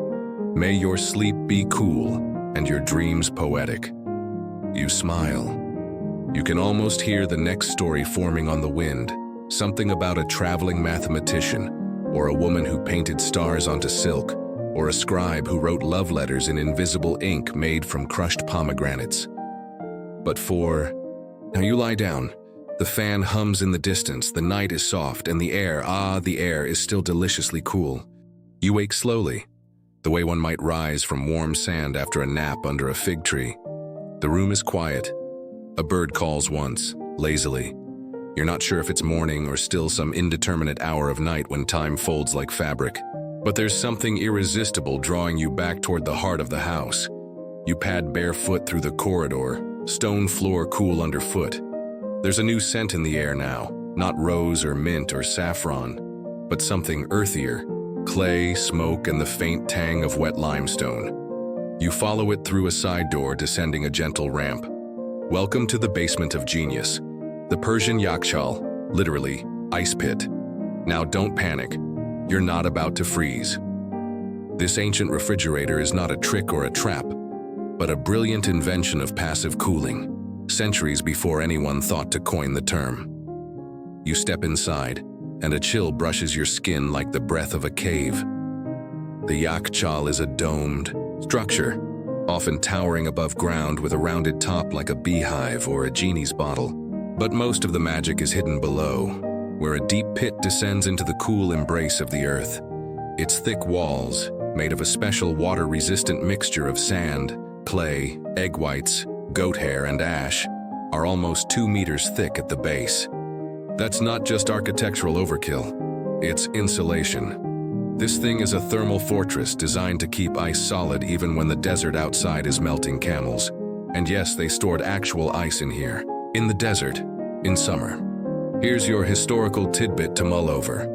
"May your sleep be cool and your dreams poetic." You smile. You can almost hear the next story forming on the wind, something about a traveling mathematician, or a woman who painted stars onto silk, or a scribe who wrote love letters in invisible ink made from crushed pomegranates. Now you lie down. The fan hums in the distance, the night is soft, and the air is still deliciously cool. You wake slowly, the way one might rise from warm sand after a nap under a fig tree. The room is quiet. A bird calls once, lazily. You're not sure if it's morning or still some indeterminate hour of night when time folds like fabric. But there's something irresistible drawing you back toward the heart of the house. You pad barefoot through the corridor, stone floor cool underfoot. There's a new scent in the air now, not rose or mint or saffron, but something earthier, clay, smoke, and the faint tang of wet limestone. You follow it through a side door, descending a gentle ramp. Welcome to the basement of genius, the Persian yakshal, literally, ice pit. Now don't panic. You're not about to freeze. This ancient refrigerator is not a trick or a trap, but a brilliant invention of passive cooling, centuries before anyone thought to coin the term. You step inside, and a chill brushes your skin like the breath of a cave. The yakchal is a domed structure, often towering above ground with a rounded top like a beehive or a genie's bottle. But most of the magic is hidden below, where a deep pit descends into the cool embrace of the earth. Its thick walls, made of a special water-resistant mixture of sand, clay, egg whites, goat hair, and ash, are almost 2 meters thick at the base. That's not just architectural overkill, it's insulation. This thing is a thermal fortress designed to keep ice solid even when the desert outside is melting camels. And yes, they stored actual ice in here, in the desert, in summer. Here's your historical tidbit to mull over.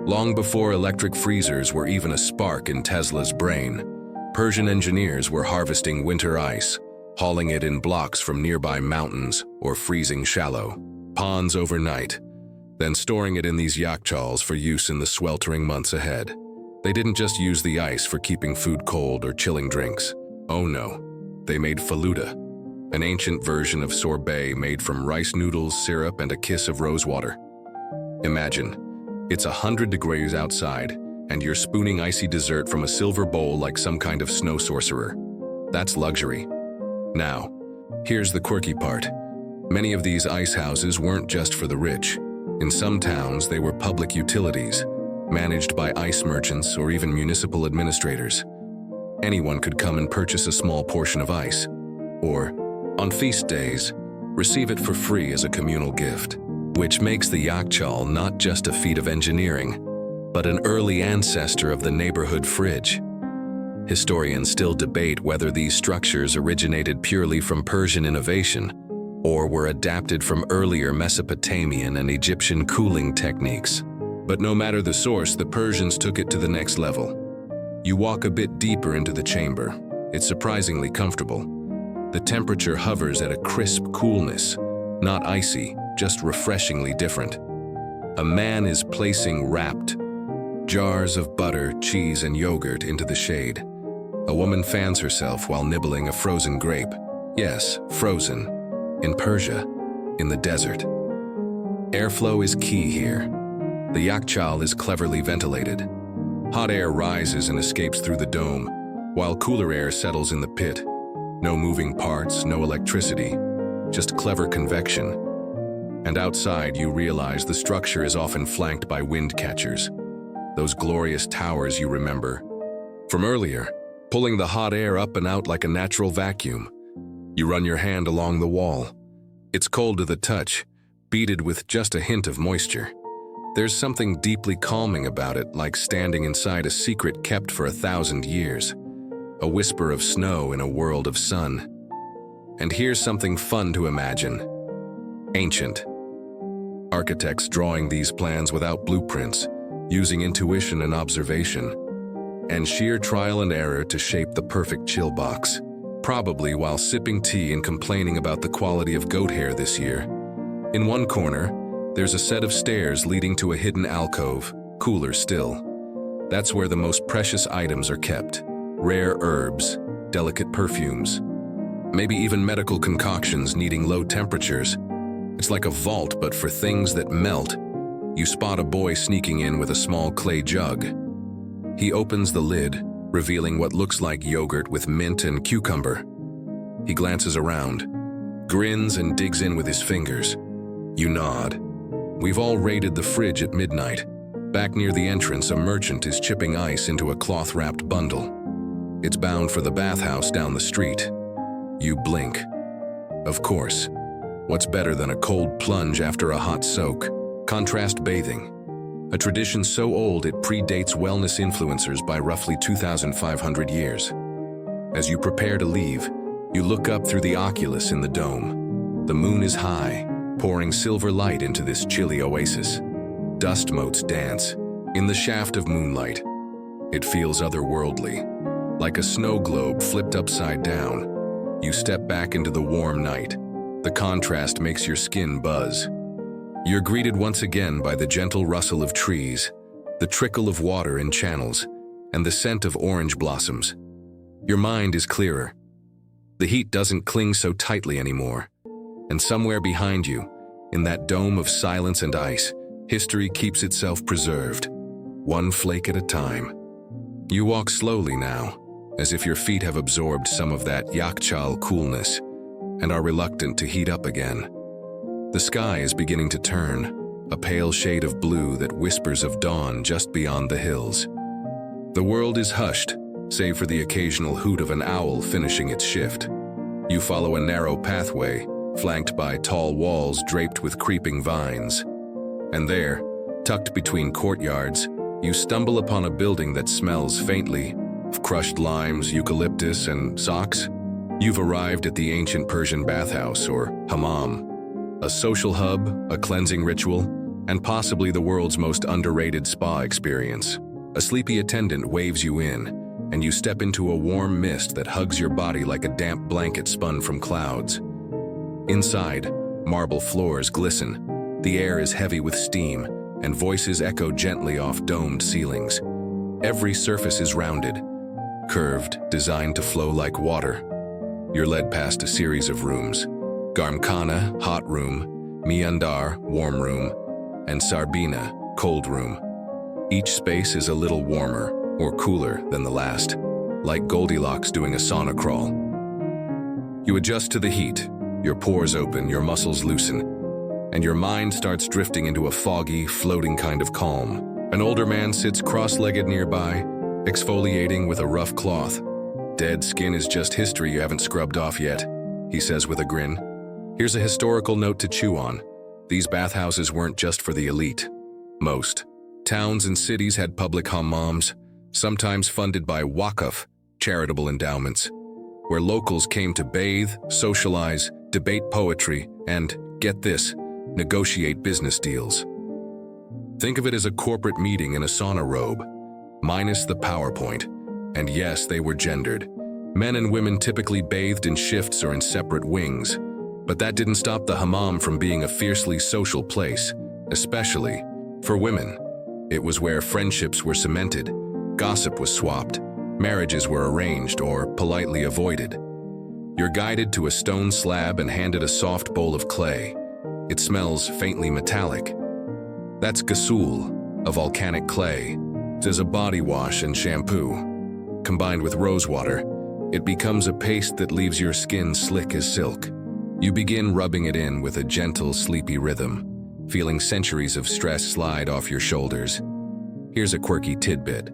Long before electric freezers were even a spark in Tesla's brain, Persian engineers were harvesting winter ice, hauling it in blocks from nearby mountains or freezing shallow ponds overnight, then storing it in these yakchals for use in the sweltering months ahead. They didn't just use the ice for keeping food cold or chilling drinks. Oh no, they made faluda, an ancient version of sorbet made from rice noodles, syrup, and a kiss of rosewater. Imagine, it's 100 degrees outside, and you're spooning icy dessert from a silver bowl like some kind of snow sorcerer. That's luxury. Now, here's the quirky part. Many of these ice houses weren't just for the rich. In some towns, they were public utilities, managed by ice merchants or even municipal administrators. Anyone could come and purchase a small portion of ice, or, on feast days, receive it for free as a communal gift, which makes the yakchal not just a feat of engineering, but an early ancestor of the neighborhood fridge. Historians still debate whether these structures originated purely from Persian innovation or were adapted from earlier Mesopotamian and Egyptian cooling techniques. But no matter the source, the Persians took it to the next level. You walk a bit deeper into the chamber. It's surprisingly comfortable. The temperature hovers at a crisp coolness, not icy, just refreshingly different. A man is placing wrapped jars of butter, cheese, and yogurt into the shade. A woman fans herself while nibbling a frozen grape. Yes, frozen. In Persia, in the desert. Airflow is key here. The yakchal is cleverly ventilated. Hot air rises and escapes through the dome, while cooler air settles in the pit. No moving parts, no electricity, just clever convection. And outside, you realize the structure is often flanked by wind catchers, those glorious towers you remember from earlier, pulling the hot air up and out like a natural vacuum. You run your hand along the wall. It's cold to the touch, beaded with just a hint of moisture. There's something deeply calming about it, like standing inside a secret kept for 1,000 years. A whisper of snow in a world of sun. And here's something fun to imagine. Ancient. Architects drawing these plans without blueprints, using intuition and observation, and sheer trial and error to shape the perfect chill box, probably while sipping tea and complaining about the quality of goat hair this year. In one corner, there's a set of stairs leading to a hidden alcove, cooler still. That's where the most precious items are kept. Rare herbs, delicate perfumes, maybe even medical concoctions needing low temperatures. It's like a vault, but for things that melt. You spot a boy sneaking in with a small clay jug. He opens the lid, revealing what looks like yogurt with mint and cucumber. He glances around, grins and digs in with his fingers. You nod. We've all raided the fridge at midnight. Back near the entrance, a merchant is chipping ice into a cloth-wrapped bundle. It's bound for the bathhouse down the street. You blink. Of course. What's better than a cold plunge after a hot soak? Contrast bathing. A tradition so old it predates wellness influencers by roughly 2,500 years. As you prepare to leave, you look up through the oculus in the dome. The moon is high, pouring silver light into this chilly oasis. Dust motes dance in the shaft of moonlight. It feels otherworldly, like a snow globe flipped upside down. You step back into the warm night. The contrast makes your skin buzz. You're greeted once again by the gentle rustle of trees, the trickle of water in channels, and the scent of orange blossoms. Your mind is clearer. The heat doesn't cling so tightly anymore. And somewhere behind you, in that dome of silence and ice, history keeps itself preserved, one flake at a time. You walk slowly now, as if your feet have absorbed some of that yakchal coolness and are reluctant to heat up again. The sky is beginning to turn, a pale shade of blue that whispers of dawn just beyond the hills. The world is hushed, save for the occasional hoot of an owl finishing its shift. You follow a narrow pathway, flanked by tall walls draped with creeping vines. And there, tucked between courtyards, you stumble upon a building that smells faintly of crushed limes, eucalyptus, and socks. You've arrived at the Ancient Persian bathhouse, or hammam, a social hub, a cleansing ritual, and possibly the world's most underrated spa experience. A sleepy attendant waves you in, and you step into a warm mist that hugs your body like a damp blanket spun from clouds. Inside, marble floors glisten, the air is heavy with steam, and voices echo gently off domed ceilings. Every surface is rounded, curved, designed to flow like water. You're led past a series of rooms: Garmkhana, hot room; Miandar, warm room; and Sarbina, cold room. Each space is a little warmer or cooler than the last, like Goldilocks doing a sauna crawl. You adjust to the heat, your pores open, your muscles loosen, and your mind starts drifting into a foggy, floating kind of calm. An older man sits cross-legged nearby, exfoliating with a rough cloth. "Dead skin is just history you haven't scrubbed off yet," he says with a grin. Here's a historical note to chew on. These bathhouses weren't just for the elite. Most towns and cities had public hammams, sometimes funded by Waqf, charitable endowments, where locals came to bathe, socialize, debate poetry, and, get this, negotiate business deals. Think of it as a corporate meeting in a sauna robe, minus the PowerPoint. And yes, they were gendered. Men and women typically bathed in shifts or in separate wings, but that didn't stop the hammam from being a fiercely social place, especially for women. It was where friendships were cemented, gossip was swapped, marriages were arranged or politely avoided. You're guided to a stone slab and handed a soft bowl of clay. It smells faintly metallic. That's ghusl, a volcanic clay. There's a body wash and shampoo. Combined with rose water, it becomes a paste that leaves your skin slick as silk. You begin rubbing it in with a gentle, sleepy rhythm, feeling centuries of stress slide off your shoulders. Here's a quirky tidbit.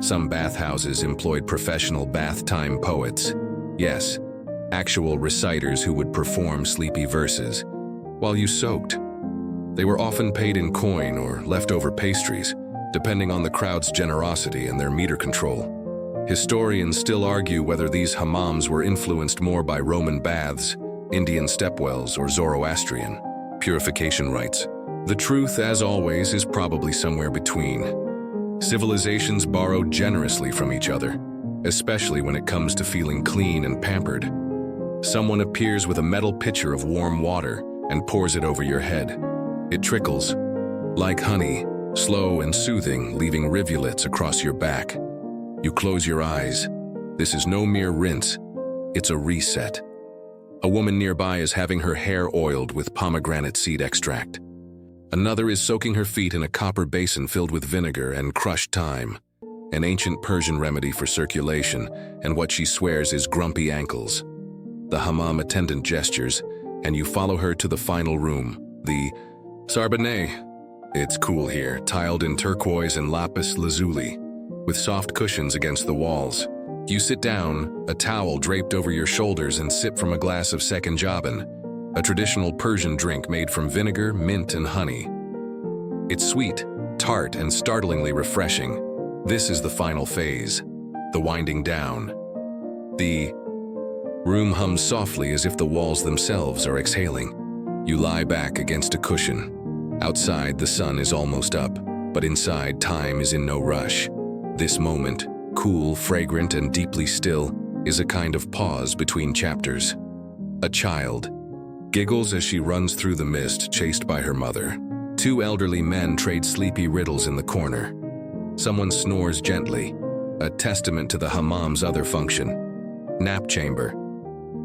Some bathhouses employed professional bath time poets. Yes, actual reciters who would perform sleepy verses while you soaked. They were often paid in coin or leftover pastries, depending on the crowd's generosity and their meter control. Historians still argue whether these hammams were influenced more by Roman baths, Indian stepwells, or Zoroastrian purification rites. The truth, as always, is probably somewhere between. Civilizations borrowed generously from each other, especially when it comes to feeling clean and pampered. Someone appears with a metal pitcher of warm water and pours it over your head. It trickles, like honey, slow and soothing, leaving rivulets across your back. You close your eyes. This is no mere rinse, it's a reset. A woman nearby is having her hair oiled with pomegranate seed extract. Another is soaking her feet in a copper basin filled with vinegar and crushed thyme, an ancient Persian remedy for circulation and what she swears is grumpy ankles. The hammam attendant gestures, and you follow her to the final room, the Sarbanet. It's cool here, tiled in turquoise and lapis lazuli, with soft cushions against the walls. You sit down, a towel draped over your shoulders, and sip from a glass of sekenjaban, a traditional Persian drink made from vinegar, mint, and honey. It's sweet, tart, and startlingly refreshing. This is the final phase, the winding down. The room hums softly as if the walls themselves are exhaling. You lie back against a cushion. Outside, the sun is almost up, but inside, time is in no rush. This moment, cool, fragrant, and deeply still, is a kind of pause between chapters. A child giggles as she runs through the mist, chased by her mother. Two elderly men trade sleepy riddles in the corner. Someone snores gently, a testament to the hammam's other function. Nap chamber.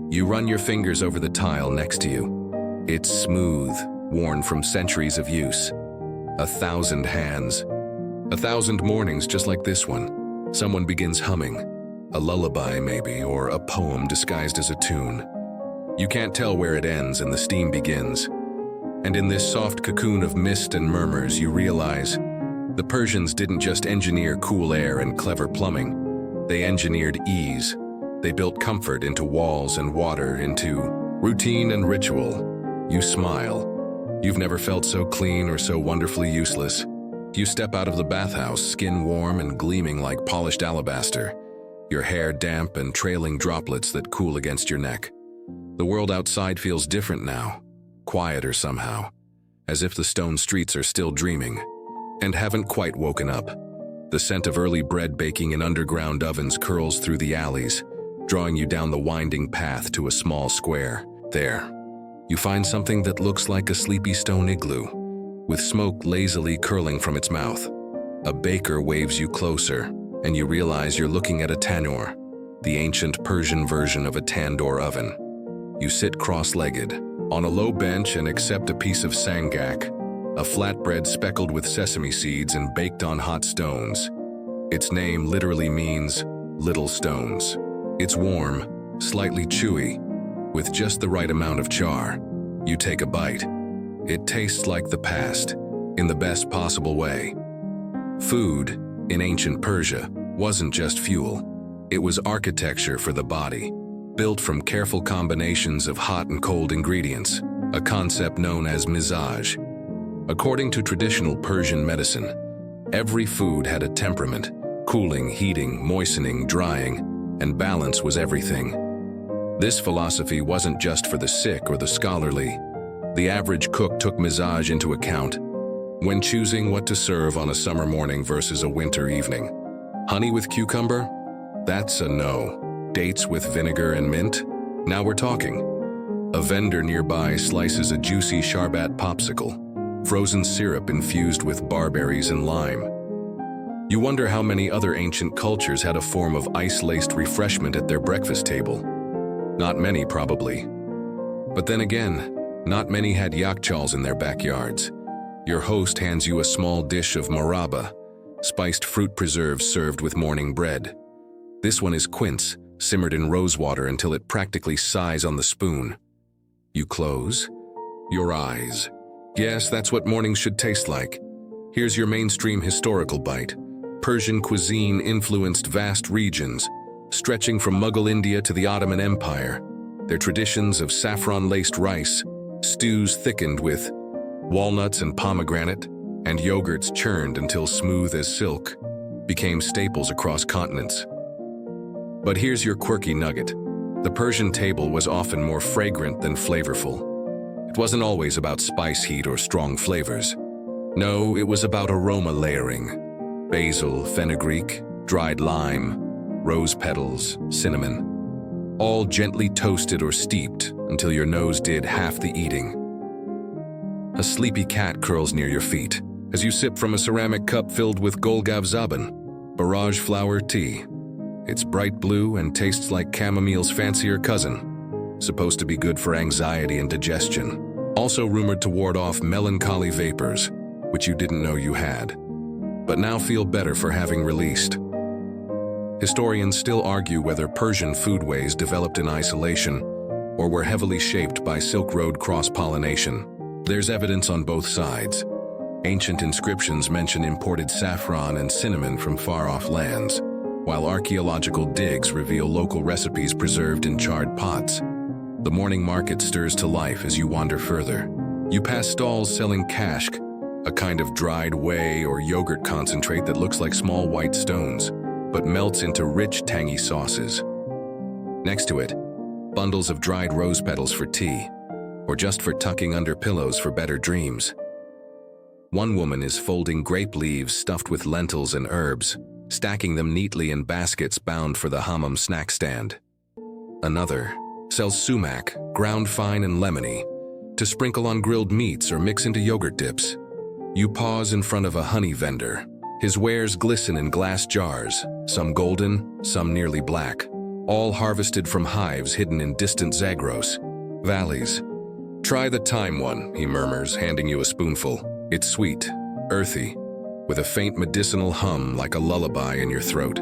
You run your fingers over the tile next to you. It's smooth, worn from centuries of use. 1,000 hands. 1,000 mornings just like this one. Someone begins humming. A lullaby maybe, or a poem disguised as a tune. You can't tell where it ends and the steam begins. And in this soft cocoon of mist and murmurs, you realize the Persians didn't just engineer cool air and clever plumbing. They engineered ease. They built comfort into walls and water, into routine and ritual. You smile. You've never felt so clean or so wonderfully useless. You step out of the bathhouse, skin warm and gleaming like polished alabaster, your hair damp and trailing droplets that cool against your neck. The world outside feels different now, quieter somehow, as if the stone streets are still dreaming and haven't quite woken up. The scent of early bread baking in underground ovens curls through the alleys, drawing you down the winding path to a small square. There, you find something that looks like a sleepy stone igloo, with smoke lazily curling from its mouth. A baker waves you closer, and you realize you're looking at a tanur, the ancient Persian version of a tandoor oven. You sit cross-legged on a low bench and accept a piece of sangak, a flatbread speckled with sesame seeds and baked on hot stones. Its name literally means little stones. It's warm, slightly chewy, with just the right amount of char. You take a bite. It tastes like the past, in the best possible way. Food, in ancient Persia, wasn't just fuel. It was architecture for the body, built from careful combinations of hot and cold ingredients, a concept known as mizaj. According to traditional Persian medicine, every food had a temperament. Cooling, heating, moistening, drying, and balance was everything. This philosophy wasn't just for the sick or the scholarly. The average cook took mizaj into account when choosing what to serve on a summer morning versus a winter evening. Honey with cucumber? That's a no. Dates with vinegar and mint? Now we're talking. A vendor nearby slices a juicy sharbat popsicle, frozen syrup infused with barberries and lime. You wonder how many other ancient cultures had a form of ice-laced refreshment at their breakfast table. Not many, probably. But then again, not many had yakchals in their backyards. Your host hands you a small dish of maraba, spiced fruit preserves served with morning bread. This one is quince, simmered in rosewater until it practically sighs on the spoon. You close your eyes. Yes, that's what mornings should taste like. Here's your mainstream historical bite. Persian cuisine influenced vast regions, stretching from Mughal India to the Ottoman Empire. Their traditions of saffron-laced rice, stews thickened with walnuts and pomegranate, and yogurts churned until smooth as silk, became staples across continents. But here's your quirky nugget. The Persian table was often more fragrant than flavorful. It wasn't always about spice heat or strong flavors. No, it was about aroma layering. Basil, fenugreek, dried lime, rose petals, cinnamon. All gently toasted or steeped until your nose did half the eating. A sleepy cat curls near your feet as you sip from a ceramic cup filled with golgav zaban, barrage flower tea. It's bright blue and tastes like chamomile's fancier cousin, supposed to be good for anxiety and digestion, also rumored to ward off melancholy vapors, which you didn't know you had, but now feel better for having released. Historians still argue whether Persian foodways developed in isolation or were heavily shaped by Silk Road cross-pollination. There's evidence on both sides. Ancient inscriptions mention imported saffron and cinnamon from far-off lands, while archaeological digs reveal local recipes preserved in charred pots. The morning market stirs to life as you wander further. You pass stalls selling kashk, a kind of dried whey or yogurt concentrate that looks like small white stones, but melts into rich, tangy sauces. Next to it, bundles of dried rose petals for tea, or just for tucking under pillows for better dreams. One woman is folding grape leaves stuffed with lentils and herbs, stacking them neatly in baskets bound for the hammam snack stand. Another sells sumac, ground fine and lemony, to sprinkle on grilled meats or mix into yogurt dips. You pause in front of a honey vendor. His wares glisten in glass jars, some golden, some nearly black, all harvested from hives hidden in distant Zagros valleys. "Try the thyme one," he murmurs, handing you a spoonful. It's sweet, earthy, with a faint medicinal hum like a lullaby in your throat.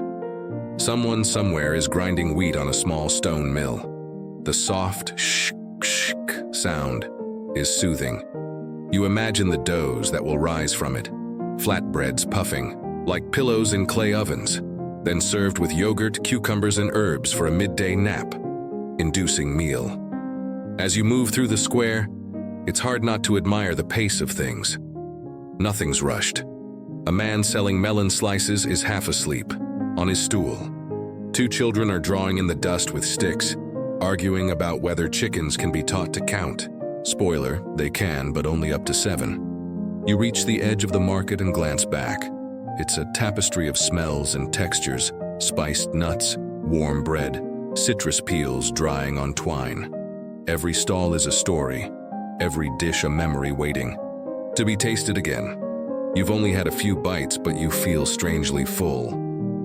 Someone somewhere is grinding wheat on a small stone mill. The soft shk sound is soothing. You imagine the doughs that will rise from it, flatbreads puffing, like pillows in clay ovens, then served with yogurt, cucumbers, and herbs for a midday nap-inducing meal. As you move through the square, it's hard not to admire the pace of things. Nothing's rushed. A man selling melon slices is half asleep, on his stool. Two children are drawing in the dust with sticks, arguing about whether chickens can be taught to count. Spoiler, they can, but only up to 7. You reach the edge of the market and glance back. It's a tapestry of smells and textures, spiced nuts, warm bread, citrus peels drying on twine. Every stall is a story, every dish a memory waiting to be tasted again. You've only had a few bites, but you feel strangely full.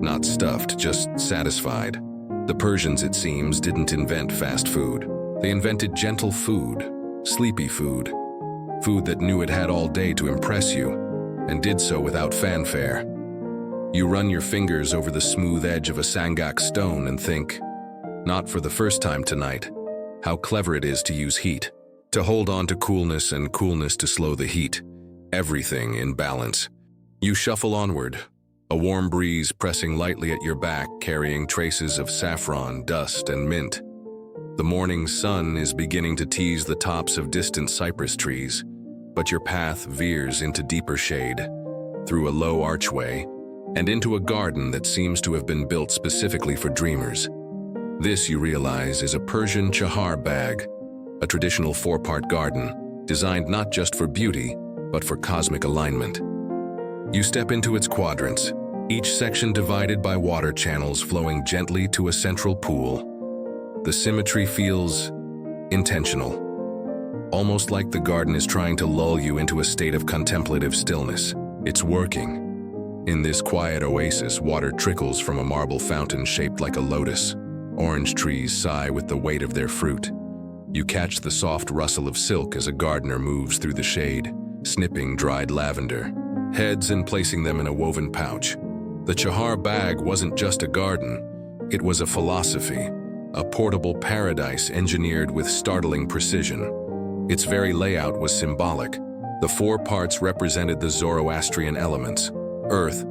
Not stuffed, just satisfied. The Persians, it seems, didn't invent fast food. They invented gentle food, sleepy food. food that knew it had all day to impress you, and did so without fanfare. You run your fingers over the smooth edge of a sangak stone and think, not for the first time tonight, how clever it is to use heat, to hold on to coolness and coolness to slow the heat, everything in balance. You shuffle onward, a warm breeze pressing lightly at your back, carrying traces of saffron, dust, and mint. The morning sun is beginning to tease the tops of distant cypress trees, but your path veers into deeper shade, through a low archway, and into a garden that seems to have been built specifically for dreamers. This, you realize, is a Persian chahar bag, a traditional four-part garden designed not just for beauty, but for cosmic alignment. You step into its quadrants, each section divided by water channels flowing gently to a central pool. The symmetry feels intentional, almost like the garden is trying to lull you into a state of contemplative stillness. It's working. In this quiet oasis, water trickles from a marble fountain shaped like a lotus. Orange trees sigh with the weight of their fruit. You catch the soft rustle of silk as a gardener moves through the shade, snipping dried lavender, heads and placing them in a woven pouch. The chahar bag wasn't just a garden, it was a philosophy, a portable paradise engineered with startling precision. Its very layout was symbolic. The four parts represented the Zoroastrian elements: earth,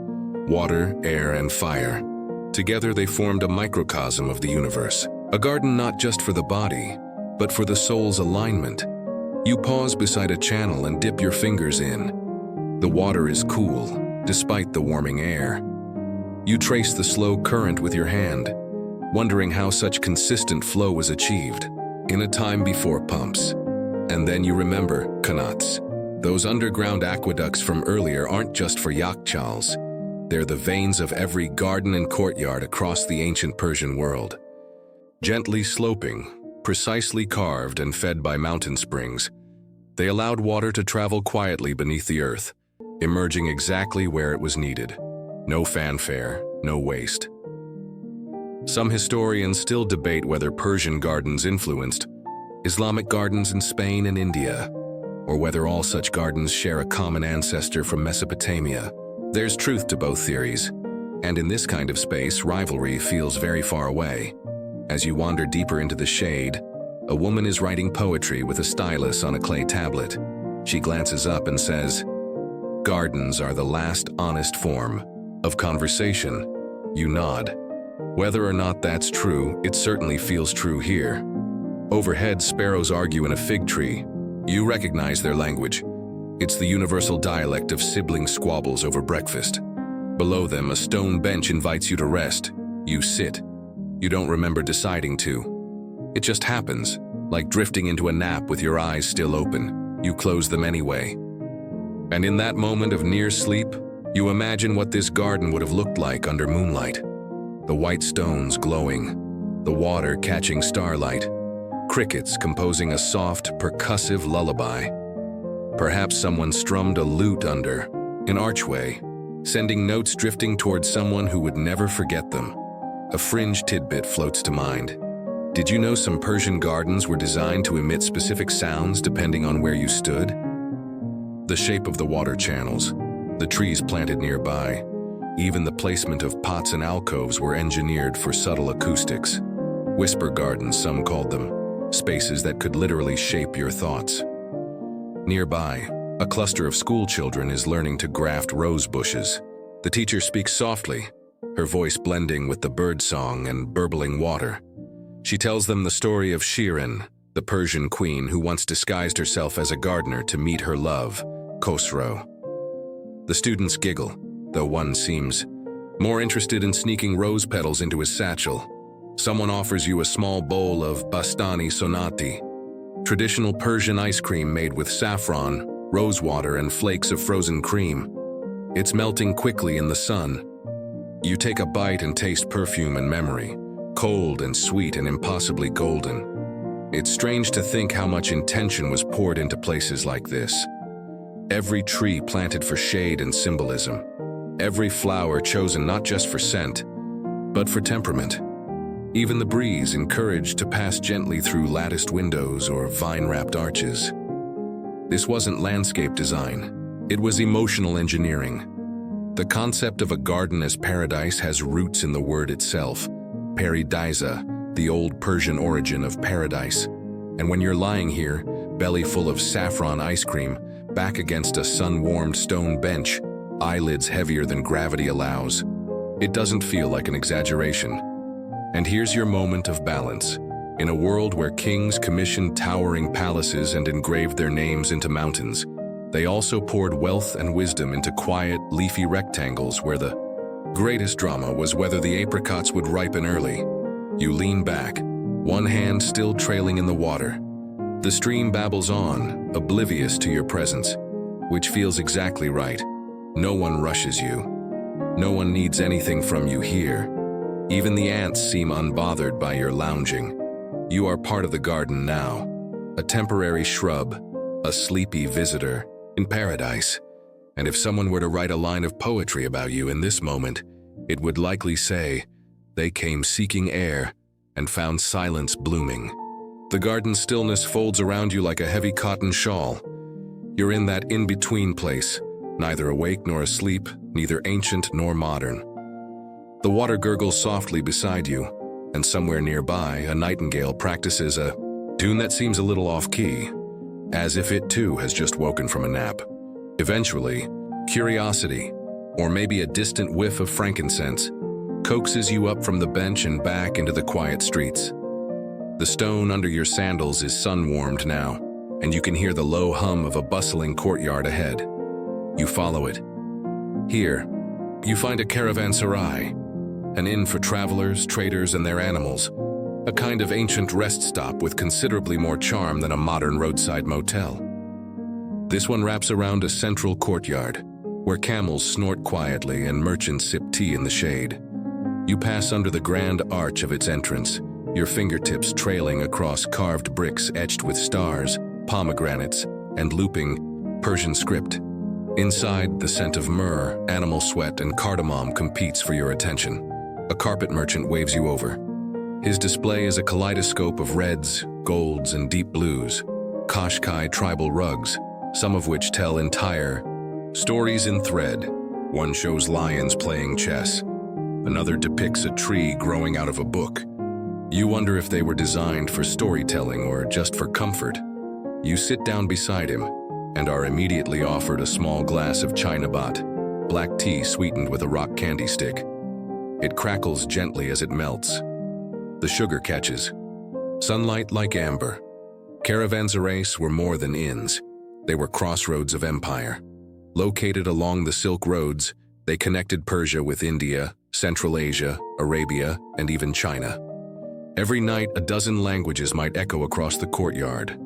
water, air, and fire. Together they formed a microcosm of the universe, a garden not just for the body, but for the soul's alignment. You pause beside a channel and dip your fingers in. The water is cool, despite the warming air. You trace the slow current with your hand, wondering how such consistent flow was achieved in a time before pumps. And then you remember qanats. Those underground aqueducts from earlier aren't just for yakchals. They're the veins of every garden and courtyard across the ancient Persian world. Gently sloping, precisely carved and fed by mountain springs, they allowed water to travel quietly beneath the earth, emerging exactly where it was needed. No fanfare, no waste. Some historians still debate whether Persian gardens influenced Islamic gardens in Spain and India, or whether all such gardens share a common ancestor from Mesopotamia. There's truth to both theories, and in this kind of space, rivalry feels very far away. As you wander deeper into the shade, a woman is writing poetry with a stylus on a clay tablet. She glances up and says, "Gardens are the last honest form of conversation." You nod. Whether or not that's true, it certainly feels true here. Overhead, sparrows argue in a fig tree. You recognize their language. It's the universal dialect of sibling squabbles over breakfast. Below them, a stone bench invites you to rest. You sit. You don't remember deciding to. It just happens, like drifting into a nap with your eyes still open. You close them anyway. And in that moment of near sleep, you imagine what this garden would have looked like under moonlight. The white stones glowing, the water catching starlight, crickets composing a soft, percussive lullaby. Perhaps someone strummed a lute under an archway, sending notes drifting towards someone who would never forget them. A fringe tidbit floats to mind. Did you know some Persian gardens were designed to emit specific sounds depending on where you stood? The shape of the water channels, the trees planted nearby, even the placement of pots and alcoves were engineered for subtle acoustics. Whisper gardens, some called them, spaces that could literally shape your thoughts. Nearby, a cluster of school children is learning to graft rose bushes. The teacher speaks softly, her voice blending with the bird song and burbling water. She tells them the story of Shirin, the Persian queen who once disguised herself as a gardener to meet her love, Khosrow. The students giggle, though one seems more interested in sneaking rose petals into his satchel. Someone offers you a small bowl of bastani sonati, traditional Persian ice cream made with saffron, rosewater, and flakes of frozen cream. It's melting quickly in the sun. You take a bite and taste perfume and memory, cold and sweet and impossibly golden. It's strange to think how much intention was poured into places like this. Every tree planted for shade and symbolism. Every flower chosen not just for scent, but for temperament. Even the breeze encouraged to pass gently through latticed windows or vine-wrapped arches. This wasn't landscape design. It was emotional engineering. The concept of a garden as paradise has roots in the word itself, paradisa, the old Persian origin of paradise. And when you're lying here, belly full of saffron ice cream, back against a sun-warmed stone bench, eyelids heavier than gravity allows, it doesn't feel like an exaggeration. And here's your moment of balance. In a world where kings commissioned towering palaces and engraved their names into mountains, they also poured wealth and wisdom into quiet, leafy rectangles where the greatest drama was whether the apricots would ripen early. You lean back, one hand still trailing in the water. The stream babbles on, oblivious to your presence, which feels exactly right. No one rushes you. No one needs anything from you here. Even the ants seem unbothered by your lounging. You are part of the garden now, a temporary shrub, a sleepy visitor in paradise. And if someone were to write a line of poetry about you in this moment, it would likely say, "They came seeking air and found silence blooming." The garden stillness folds around you like a heavy cotton shawl. You're in that in-between place, neither awake nor asleep, neither ancient nor modern. The water gurgles softly beside you, and somewhere nearby, a nightingale practices a tune that seems a little off-key, as if it too has just woken from a nap. Eventually, curiosity, or maybe a distant whiff of frankincense, coaxes you up from the bench and back into the quiet streets. The stone under your sandals is sun-warmed now, and you can hear the low hum of a bustling courtyard ahead. You follow it. Here, you find a caravanserai, an inn for travelers, traders, and their animals, a kind of ancient rest stop with considerably more charm than a modern roadside motel. This one wraps around a central courtyard, where camels snort quietly and merchants sip tea in the shade. You pass under the grand arch of its entrance, your fingertips trailing across carved bricks etched with stars, pomegranates, and looping Persian script. Inside, the scent of myrrh, animal sweat, and cardamom competes for your attention. A carpet merchant waves you over. His display is a kaleidoscope of reds, golds, and deep blues, Qashqai tribal rugs, some of which tell entire stories in thread. One shows lions playing chess. Another depicts a tree growing out of a book. You wonder if they were designed for storytelling or just for comfort. You sit down beside him and are immediately offered a small glass of Chinabat, black tea sweetened with a rock candy stick. It crackles gently as it melts. The sugar catches. Sunlight like amber. Caravanserais were more than inns. They were crossroads of empire. Located along the Silk Roads, they connected Persia with India, Central Asia, Arabia, and even China. Every night, a dozen languages might echo across the courtyard.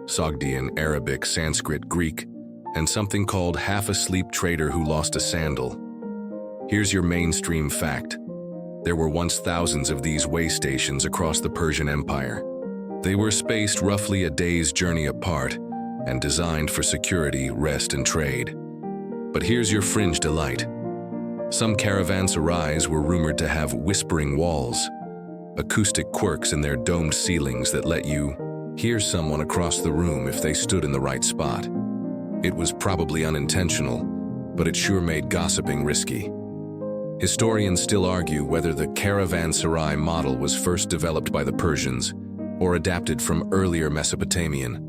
Sogdian, Arabic, Sanskrit, Greek, and something called half-asleep trader who lost a sandal. Here's your mainstream fact. There were once thousands of these way stations across the Persian Empire. They were spaced roughly a day's journey apart and designed for security, rest, and trade. But here's your fringe delight. Some caravanserais were rumored to have whispering walls, acoustic quirks in their domed ceilings that let you hear someone across the room if they stood in the right spot. It was probably unintentional, but it sure made gossiping risky. Historians still argue whether the caravanserai model was first developed by the Persians or adapted from earlier Mesopotamian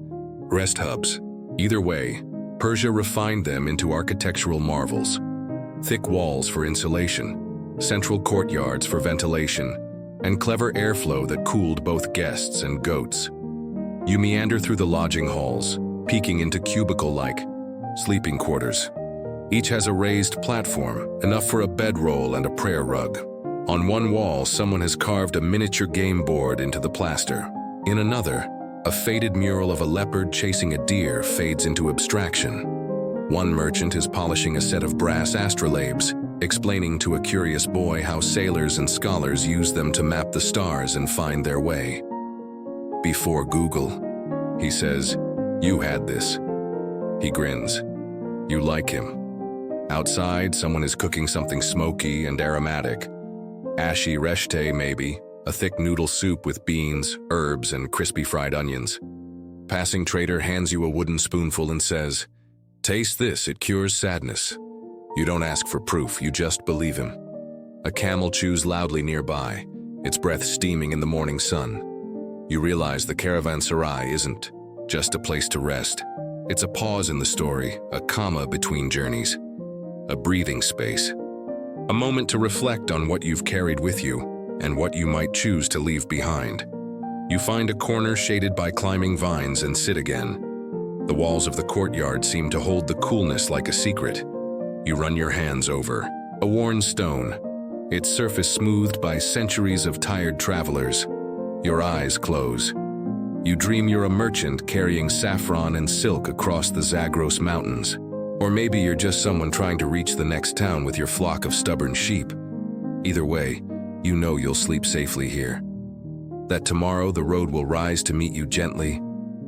rest hubs. Either way, Persia refined them into architectural marvels. Thick walls for insulation, central courtyards for ventilation, and clever airflow that cooled both guests and goats. You meander through the lodging halls, peeking into cubicle-like sleeping quarters. Each has a raised platform, enough for a bedroll and a prayer rug. On one wall, someone has carved a miniature game board into the plaster. In another, a faded mural of a leopard chasing a deer fades into abstraction. One merchant is polishing a set of brass astrolabes, explaining to a curious boy how sailors and scholars use them to map the stars and find their way. Before Google, he says, "You had this." He grins. You like him. Outside, someone is cooking something smoky and aromatic. Ashi reshte, maybe, a thick noodle soup with beans, herbs, and crispy fried onions. Passing trader hands you a wooden spoonful and says, "Taste this, it cures sadness." You don't ask for proof, you just believe him. A camel chews loudly nearby, its breath steaming in the morning sun. You realize the caravanserai isn't just a place to rest. It's a pause in the story, a comma between journeys, a breathing space. A moment to reflect on what you've carried with you and what you might choose to leave behind. You find a corner shaded by climbing vines and sit again. The walls of the courtyard seem to hold the coolness like a secret. You run your hands over a worn stone, its surface smoothed by centuries of tired travelers. Your eyes close. You dream you're a merchant carrying saffron and silk across the Zagros Mountains. Or maybe you're just someone trying to reach the next town with your flock of stubborn sheep. Either way, you know you'll sleep safely here. That tomorrow the road will rise to meet you gently,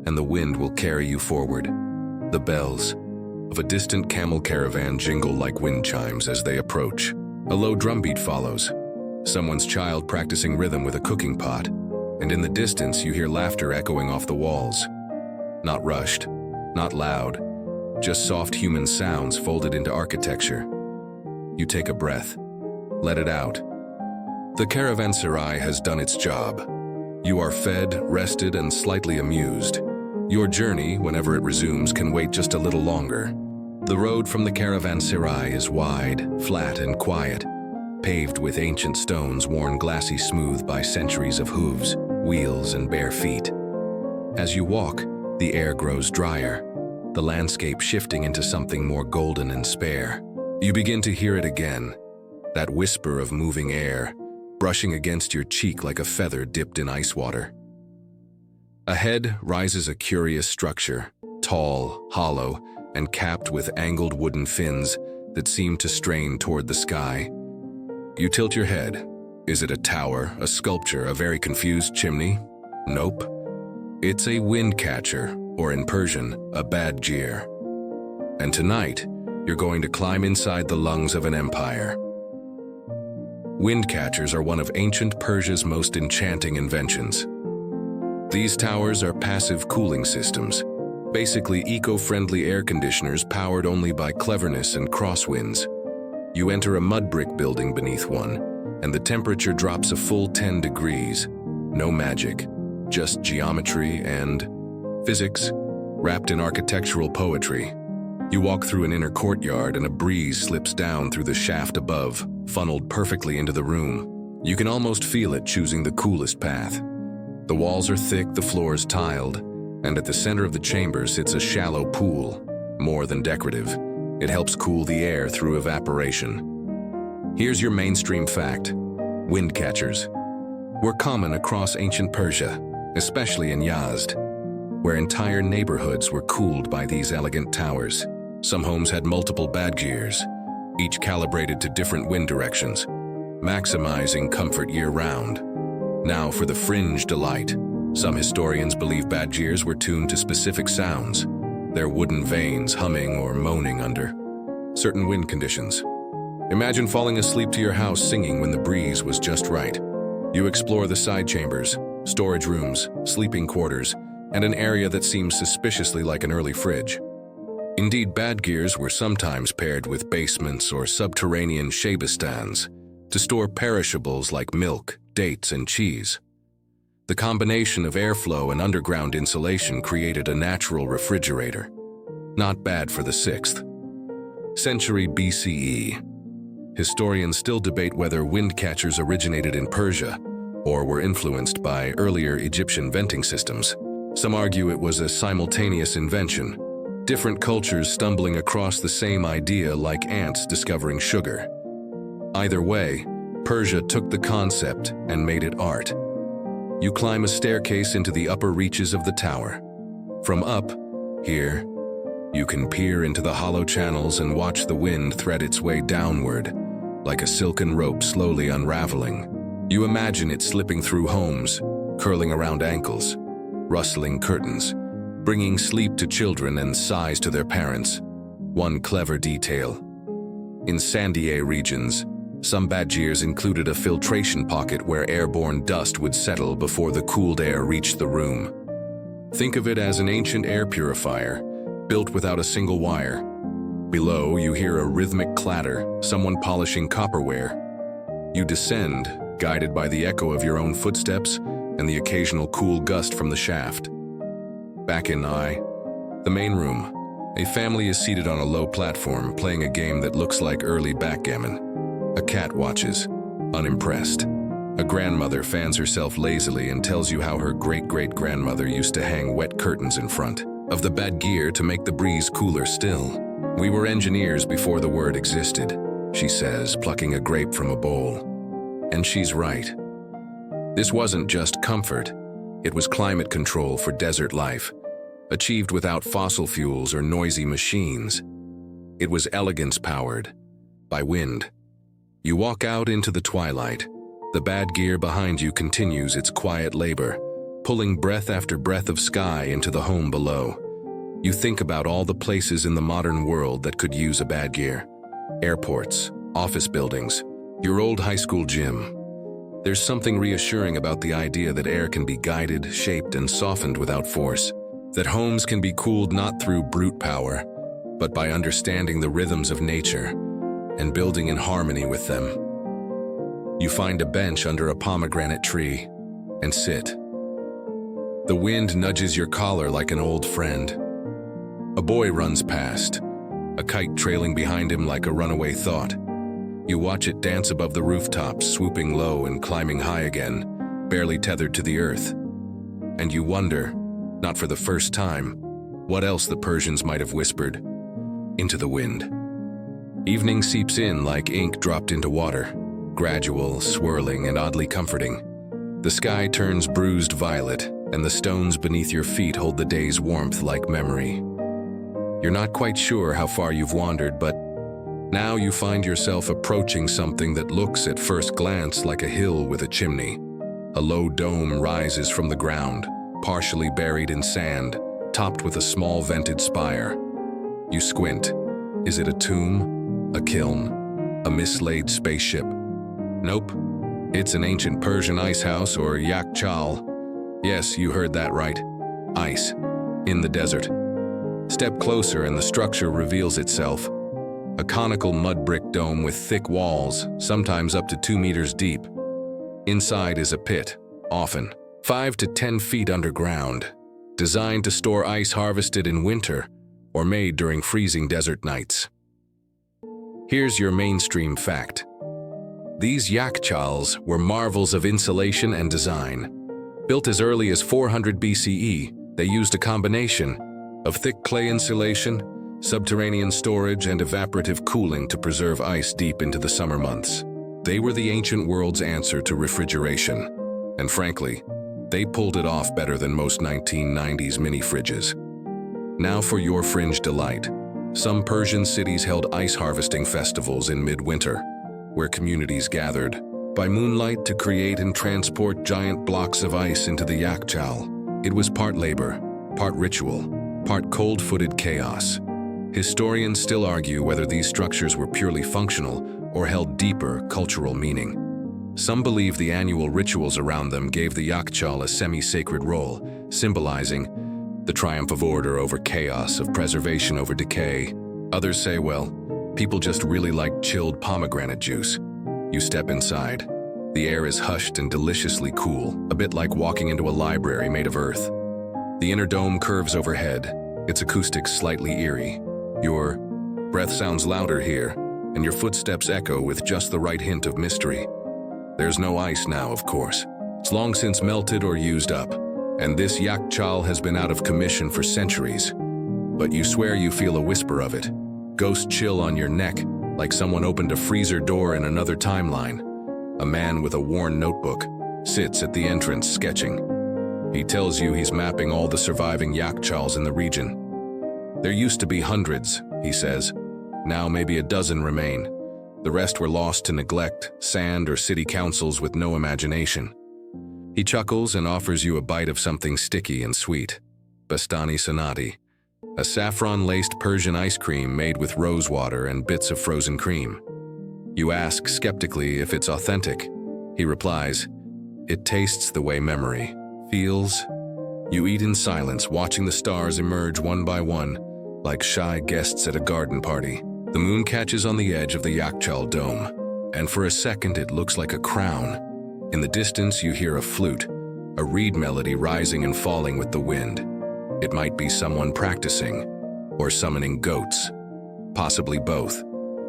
and the wind will carry you forward. The bells of a distant camel caravan jingle like wind chimes as they approach. A low drumbeat follows, someone's child practicing rhythm with a cooking pot, and in the distance you hear laughter echoing off the walls. Not rushed, not loud, just soft human sounds folded into architecture. You take a breath, let it out. The caravanserai has done its job. You are fed, rested, and slightly amused. Your journey, whenever it resumes, can wait just a little longer. The road from the caravanserai is wide, flat, and quiet, paved with ancient stones worn glassy smooth by centuries of hooves, wheels, and bare feet. As you walk, the air grows drier, the landscape shifting into something more golden and spare. You begin to hear it again, that whisper of moving air, brushing against your cheek like a feather dipped in ice water. Ahead rises a curious structure, tall, hollow, and capped with angled wooden fins that seem to strain toward the sky. You tilt your head. Is it a tower, a sculpture, a very confused chimney? Nope. It's a wind catcher, or in Persian, a badgir. And tonight, you're going to climb inside the lungs of an empire. Wind catchers are one of ancient Persia's most enchanting inventions. These towers are passive cooling systems, basically eco-friendly air conditioners powered only by cleverness and crosswinds. You enter a mud brick building beneath one, and the temperature drops a full 10 degrees. No magic, just geometry and physics wrapped in architectural poetry. You walk through an inner courtyard and a breeze slips down through the shaft above, funneled perfectly into the room. You can almost feel it choosing the coolest path. The walls are thick, the floors tiled, and at the center of the chamber sits a shallow pool, more than decorative. It helps cool the air through evaporation. Here's your mainstream fact. Wind catchers were common across ancient Persia, especially in Yazd, where entire neighborhoods were cooled by these elegant towers. Some homes had multiple badgirs, each calibrated to different wind directions, maximizing comfort year-round. Now for the fringe delight. Some historians believe badgirs were tuned to specific sounds, their wooden vanes humming or moaning under certain wind conditions. Imagine falling asleep to your house singing when the breeze was just right. You explore the side chambers, storage rooms, sleeping quarters, and an area that seems suspiciously like an early fridge. Indeed, badgirs were sometimes paired with basements or subterranean shabistans to store perishables like milk, dates, and cheese. The combination of airflow and underground insulation created a natural refrigerator. Not bad for the 6th century BCE. Historians still debate whether wind catchers originated in Persia or were influenced by earlier Egyptian venting systems. Some argue it was a simultaneous invention, different cultures stumbling across the same idea like ants discovering sugar. Either way, Persia took the concept and made it art. You climb a staircase into the upper reaches of the tower. From up, here, you can peer into the hollow channels and watch the wind thread its way downward, like a silken rope slowly unraveling. You imagine it slipping through homes, curling around ankles, rustling curtains, bringing sleep to children and sighs to their parents. One clever detail. In sandy regions, some badgirs included a filtration pocket where airborne dust would settle before the cooled air reached the room. Think of it as an ancient air purifier, built without a single wire. Below, you hear a rhythmic clatter, someone polishing copperware. You descend, guided by the echo of your own footsteps and the occasional cool gust from the shaft. Back in the main room, a family is seated on a low platform playing a game that looks like early backgammon. A cat watches, unimpressed. A grandmother fans herself lazily and tells you how her great-great-grandmother used to hang wet curtains in front of the bed gear to make the breeze cooler still. "We were engineers before the word existed," she says, plucking a grape from a bowl. And she's right. This wasn't just comfort, it was climate control for desert life, achieved without fossil fuels or noisy machines. It was elegance powered by wind. You walk out into the twilight. The bad gear behind you continues its quiet labor, pulling breath after breath of sky into the home below. You think about all the places in the modern world that could use a bad gear. Airports, office buildings, your old high school gym. There's something reassuring about the idea that air can be guided, shaped, and softened without force. That homes can be cooled not through brute power, but by understanding the rhythms of nature and building in harmony with them. You find a bench under a pomegranate tree and sit. The wind nudges your collar like an old friend. A boy runs past, a kite trailing behind him like a runaway thought. You watch it dance above the rooftops, swooping low and climbing high again, barely tethered to the earth. And you wonder, not for the first time, what else the Persians might have whispered into the wind. Evening seeps in like ink dropped into water, gradual, swirling, and oddly comforting. The sky turns bruised violet, and the stones beneath your feet hold the day's warmth like memory. You're not quite sure how far you've wandered, but now you find yourself approaching something that looks at first glance like a hill with a chimney. A low dome rises from the ground, partially buried in sand, topped with a small vented spire. You squint. Is it a tomb? A kiln? A mislaid spaceship? Nope. It's an ancient Persian ice house, or yakchal. Yes, you heard that right. Ice. In the desert. Step closer and the structure reveals itself. A conical mud brick dome with thick walls, sometimes up to 2 meters deep. Inside is a pit, often 5 to 10 feet underground, designed to store ice harvested in winter or made during freezing desert nights. Here's your mainstream fact. These yakchals were marvels of insulation and design. Built as early as 400 BCE, they used a combination of thick clay insulation, subterranean storage, and evaporative cooling to preserve ice deep into the summer months. They were the ancient world's answer to refrigeration. And frankly, they pulled it off better than most 1990s mini-fridges. Now for your fringe delight. Some Persian cities held ice harvesting festivals in midwinter, where communities gathered by moonlight to create and transport giant blocks of ice into the yakchal. It was part labor, part ritual, part cold-footed chaos. Historians still argue whether these structures were purely functional or held deeper cultural meaning. Some believe the annual rituals around them gave the yakchal a semi-sacred role, symbolizing the triumph of order over chaos, of preservation over decay. Others say, well, people just really like chilled pomegranate juice. You step inside. The air is hushed and deliciously cool, a bit like walking into a library made of earth. The inner dome curves overhead, its acoustics slightly eerie. Your breath sounds louder here, and your footsteps echo with just the right hint of mystery. There's no ice now, of course. It's long since melted or used up, and this yakchal has been out of commission for centuries. But you swear you feel a whisper of it. Ghost chill on your neck, like someone opened a freezer door in another timeline. A man with a worn notebook sits at the entrance sketching. He tells you he's mapping all the surviving yakchals in the region. There used to be hundreds, he says. Now maybe a dozen remain. The rest were lost to neglect, sand, or city councils with no imagination. He chuckles and offers you a bite of something sticky and sweet. Bastani sanati, a saffron-laced Persian ice cream made with rose water and bits of frozen cream. You ask skeptically if it's authentic. He replies, it tastes the way memory feels. You eat in silence, watching the stars emerge one by one, like shy guests at a garden party. The moon catches on the edge of the Yakchal dome, and for a second it looks like a crown. In the distance you hear a flute, a reed melody rising and falling with the wind. It might be someone practicing, or summoning goats. Possibly both.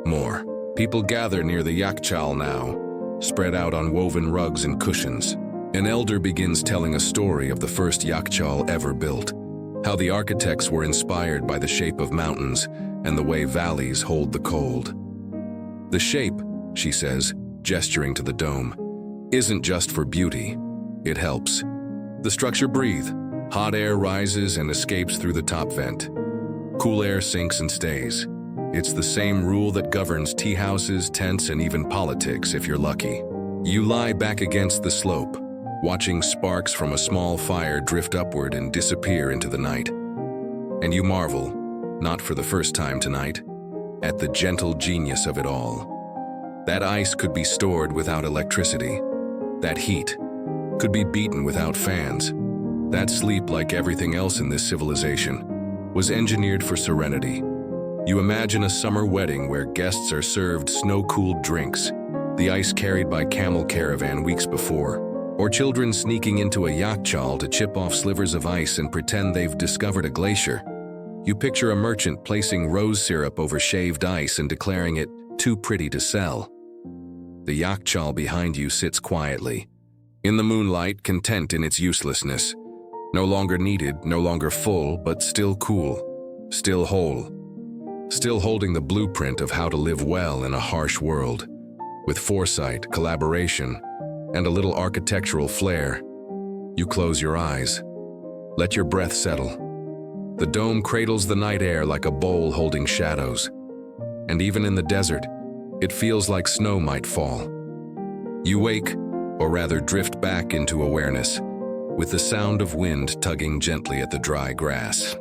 More. People gather near the Yakchal now, spread out on woven rugs and cushions. An elder begins telling a story of the first Yakchal ever built, how the architects were inspired by the shape of mountains and the way valleys hold the cold. The shape, she says, gesturing to the dome, isn't just for beauty. It helps. The structure breathes. Hot air rises and escapes through the top vent. Cool air sinks and stays. It's the same rule that governs tea houses, tents, and even politics if you're lucky. You lie back against the slope, watching sparks from a small fire drift upward and disappear into the night. And you marvel, not for the first time tonight, at the gentle genius of it all. That ice could be stored without electricity. That heat could be beaten without fans. That sleep, like everything else in this civilization, was engineered for serenity. You imagine a summer wedding where guests are served snow-cooled drinks, the ice carried by camel caravan weeks before, or children sneaking into a Yakchal to chip off slivers of ice and pretend they've discovered a glacier. You picture a merchant placing rose syrup over shaved ice and declaring it too pretty to sell. The Yakchal behind you sits quietly, in the moonlight, content in its uselessness. No longer needed, no longer full, but still cool, still whole. Still holding the blueprint of how to live well in a harsh world, with foresight, collaboration, and a little architectural flair. You close your eyes. Let your breath settle. The dome cradles the night air like a bowl holding shadows. And even in the desert, it feels like snow might fall. You wake, or rather drift back into awareness, with the sound of wind tugging gently at the dry grass.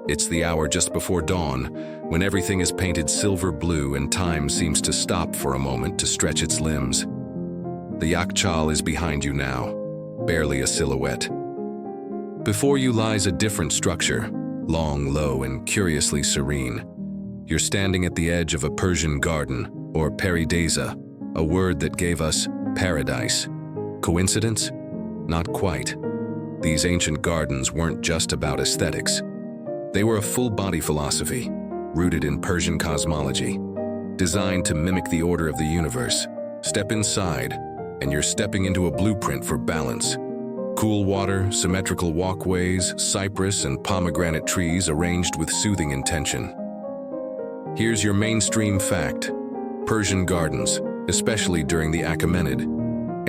It's the hour just before dawn, when everything is painted silver blue and time seems to stop for a moment to stretch its limbs. The Yakchal is behind you now, barely a silhouette. Before you lies a different structure, long, low, and curiously serene. You're standing at the edge of a Persian garden, or paradisa, a word that gave us paradise. Coincidence? Not quite. These ancient gardens weren't just about aesthetics. They were a full-body philosophy, rooted in Persian cosmology, designed to mimic the order of the universe. Step inside, and you're stepping into a blueprint for balance. Cool water, symmetrical walkways, cypress and pomegranate trees arranged with soothing intention. Here's your mainstream fact. Persian gardens, especially during the Achaemenid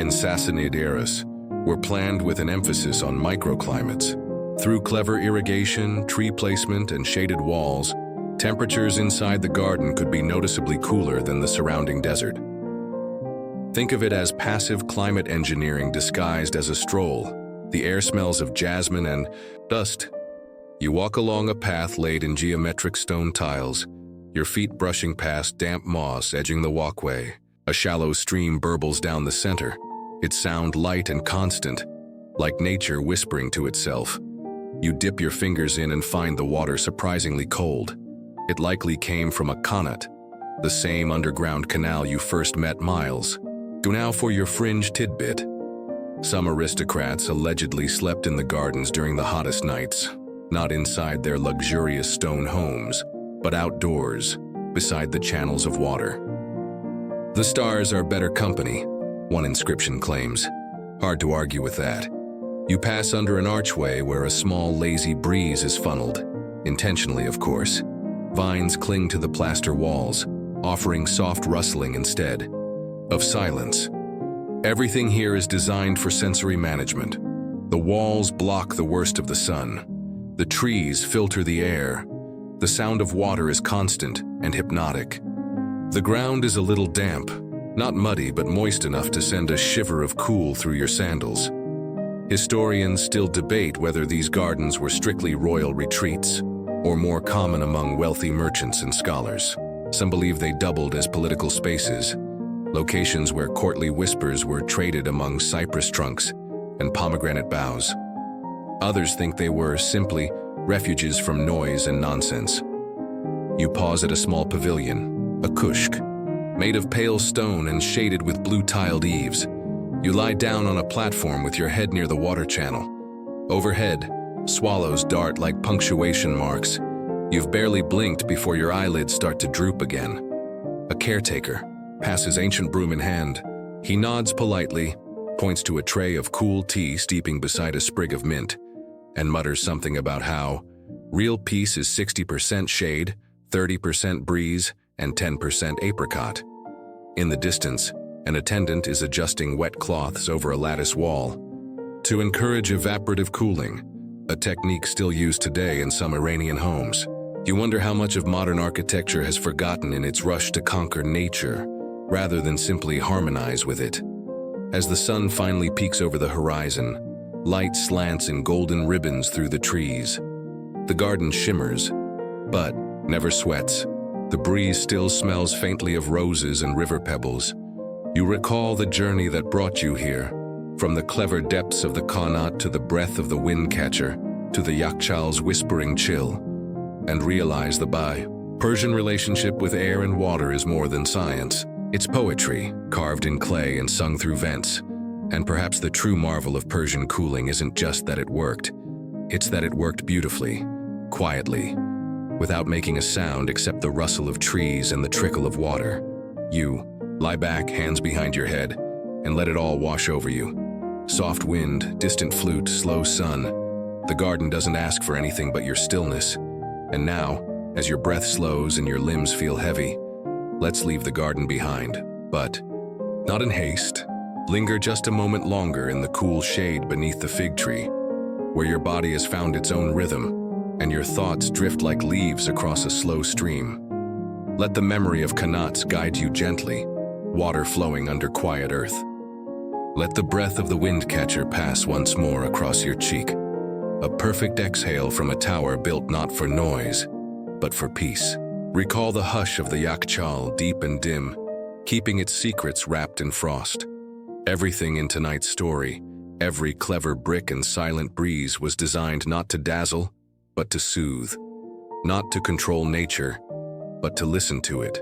and Sassanid eras, were planned with an emphasis on microclimates. Through clever irrigation, tree placement, and shaded walls, temperatures inside the garden could be noticeably cooler than the surrounding desert. Think of it as passive climate engineering disguised as a stroll. The air smells of jasmine and dust. You walk along a path laid in geometric stone tiles, your feet brushing past damp moss edging the walkway. A shallow stream burbles down the center, its sound light and constant, like nature whispering to itself. You dip your fingers in and find the water surprisingly cold. It likely came from a qanat, the same underground canal you first met miles. Go now for your fringe tidbit. Some aristocrats allegedly slept in the gardens during the hottest nights, not inside their luxurious stone homes, but outdoors, beside the channels of water. The stars are better company, one inscription claims. Hard to argue with that. You pass under an archway where a small lazy breeze is funneled, intentionally of course. Vines cling to the plaster walls, offering soft rustling instead of silence. Everything here is designed for sensory management. The walls block the worst of the sun. The trees filter the air. The sound of water is constant and hypnotic. The ground is a little damp, not muddy but moist enough to send a shiver of cool through your sandals. Historians still debate whether these gardens were strictly royal retreats or more common among wealthy merchants and scholars. Some believe they doubled as political spaces, locations where courtly whispers were traded among cypress trunks and pomegranate boughs. Others think they were simply refuges from noise and nonsense. You pause at a small pavilion, a kushk, made of pale stone and shaded with blue-tiled eaves. You lie down on a platform with your head near the water channel. Overhead, swallows dart like punctuation marks. You've barely blinked before your eyelids start to droop again. A caretaker passes ancient broom in hand. He nods politely, points to a tray of cool tea steeping beside a sprig of mint, and mutters something about how real peace is 60% shade, 30% breeze, and 10% apricot. In the distance, an attendant is adjusting wet cloths over a lattice wall to encourage evaporative cooling, a technique still used today in some Iranian homes. You wonder how much of modern architecture has forgotten in its rush to conquer nature, rather than simply harmonize with it. As the sun finally peeks over the horizon, light slants in golden ribbons through the trees. The garden shimmers, but never sweats. The breeze still smells faintly of roses and river pebbles. You recall the journey that brought you here, from the clever depths of the qanat to the breath of the wind catcher, to the yakhchal's whispering chill, and realize the Persian relationship with air and water is more than science. It's poetry, carved in clay and sung through vents. And perhaps the true marvel of Persian cooling isn't just that it worked. It's that it worked beautifully, quietly, without making a sound except the rustle of trees and the trickle of water. You lie back, hands behind your head, and let it all wash over you. Soft wind, distant flute, slow sun. The garden doesn't ask for anything but your stillness. And now, as your breath slows and your limbs feel heavy, let's leave the garden behind, but not in haste. Linger just a moment longer in the cool shade beneath the fig tree, where your body has found its own rhythm, and your thoughts drift like leaves across a slow stream. Let the memory of qanats guide you gently, water flowing under quiet earth. Let the breath of the wind catcher pass once more across your cheek, a perfect exhale from a tower built not for noise, but for peace. Recall the hush of the yakhchal, deep and dim, keeping its secrets wrapped in frost. Everything in tonight's story, every clever brick and silent breeze was designed not to dazzle, but to soothe. Not to control nature, but to listen to it.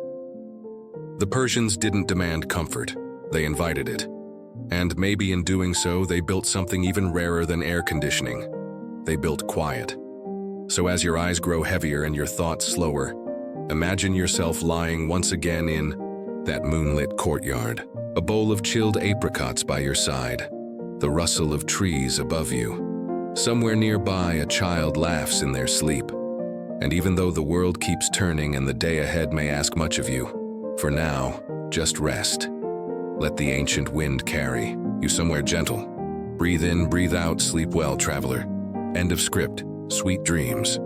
The Persians didn't demand comfort, they invited it. And maybe in doing so, they built something even rarer than air conditioning. They built quiet. So as your eyes grow heavier and your thoughts slower, imagine yourself lying once again in that moonlit courtyard, a bowl of chilled apricots by your side, the rustle of trees above you. Somewhere nearby, a child laughs in their sleep. And even though the world keeps turning and the day ahead may ask much of you, for now, just rest. Let the ancient wind carry you somewhere gentle. Breathe in, breathe out, sleep well, traveler. End of script. Sweet dreams.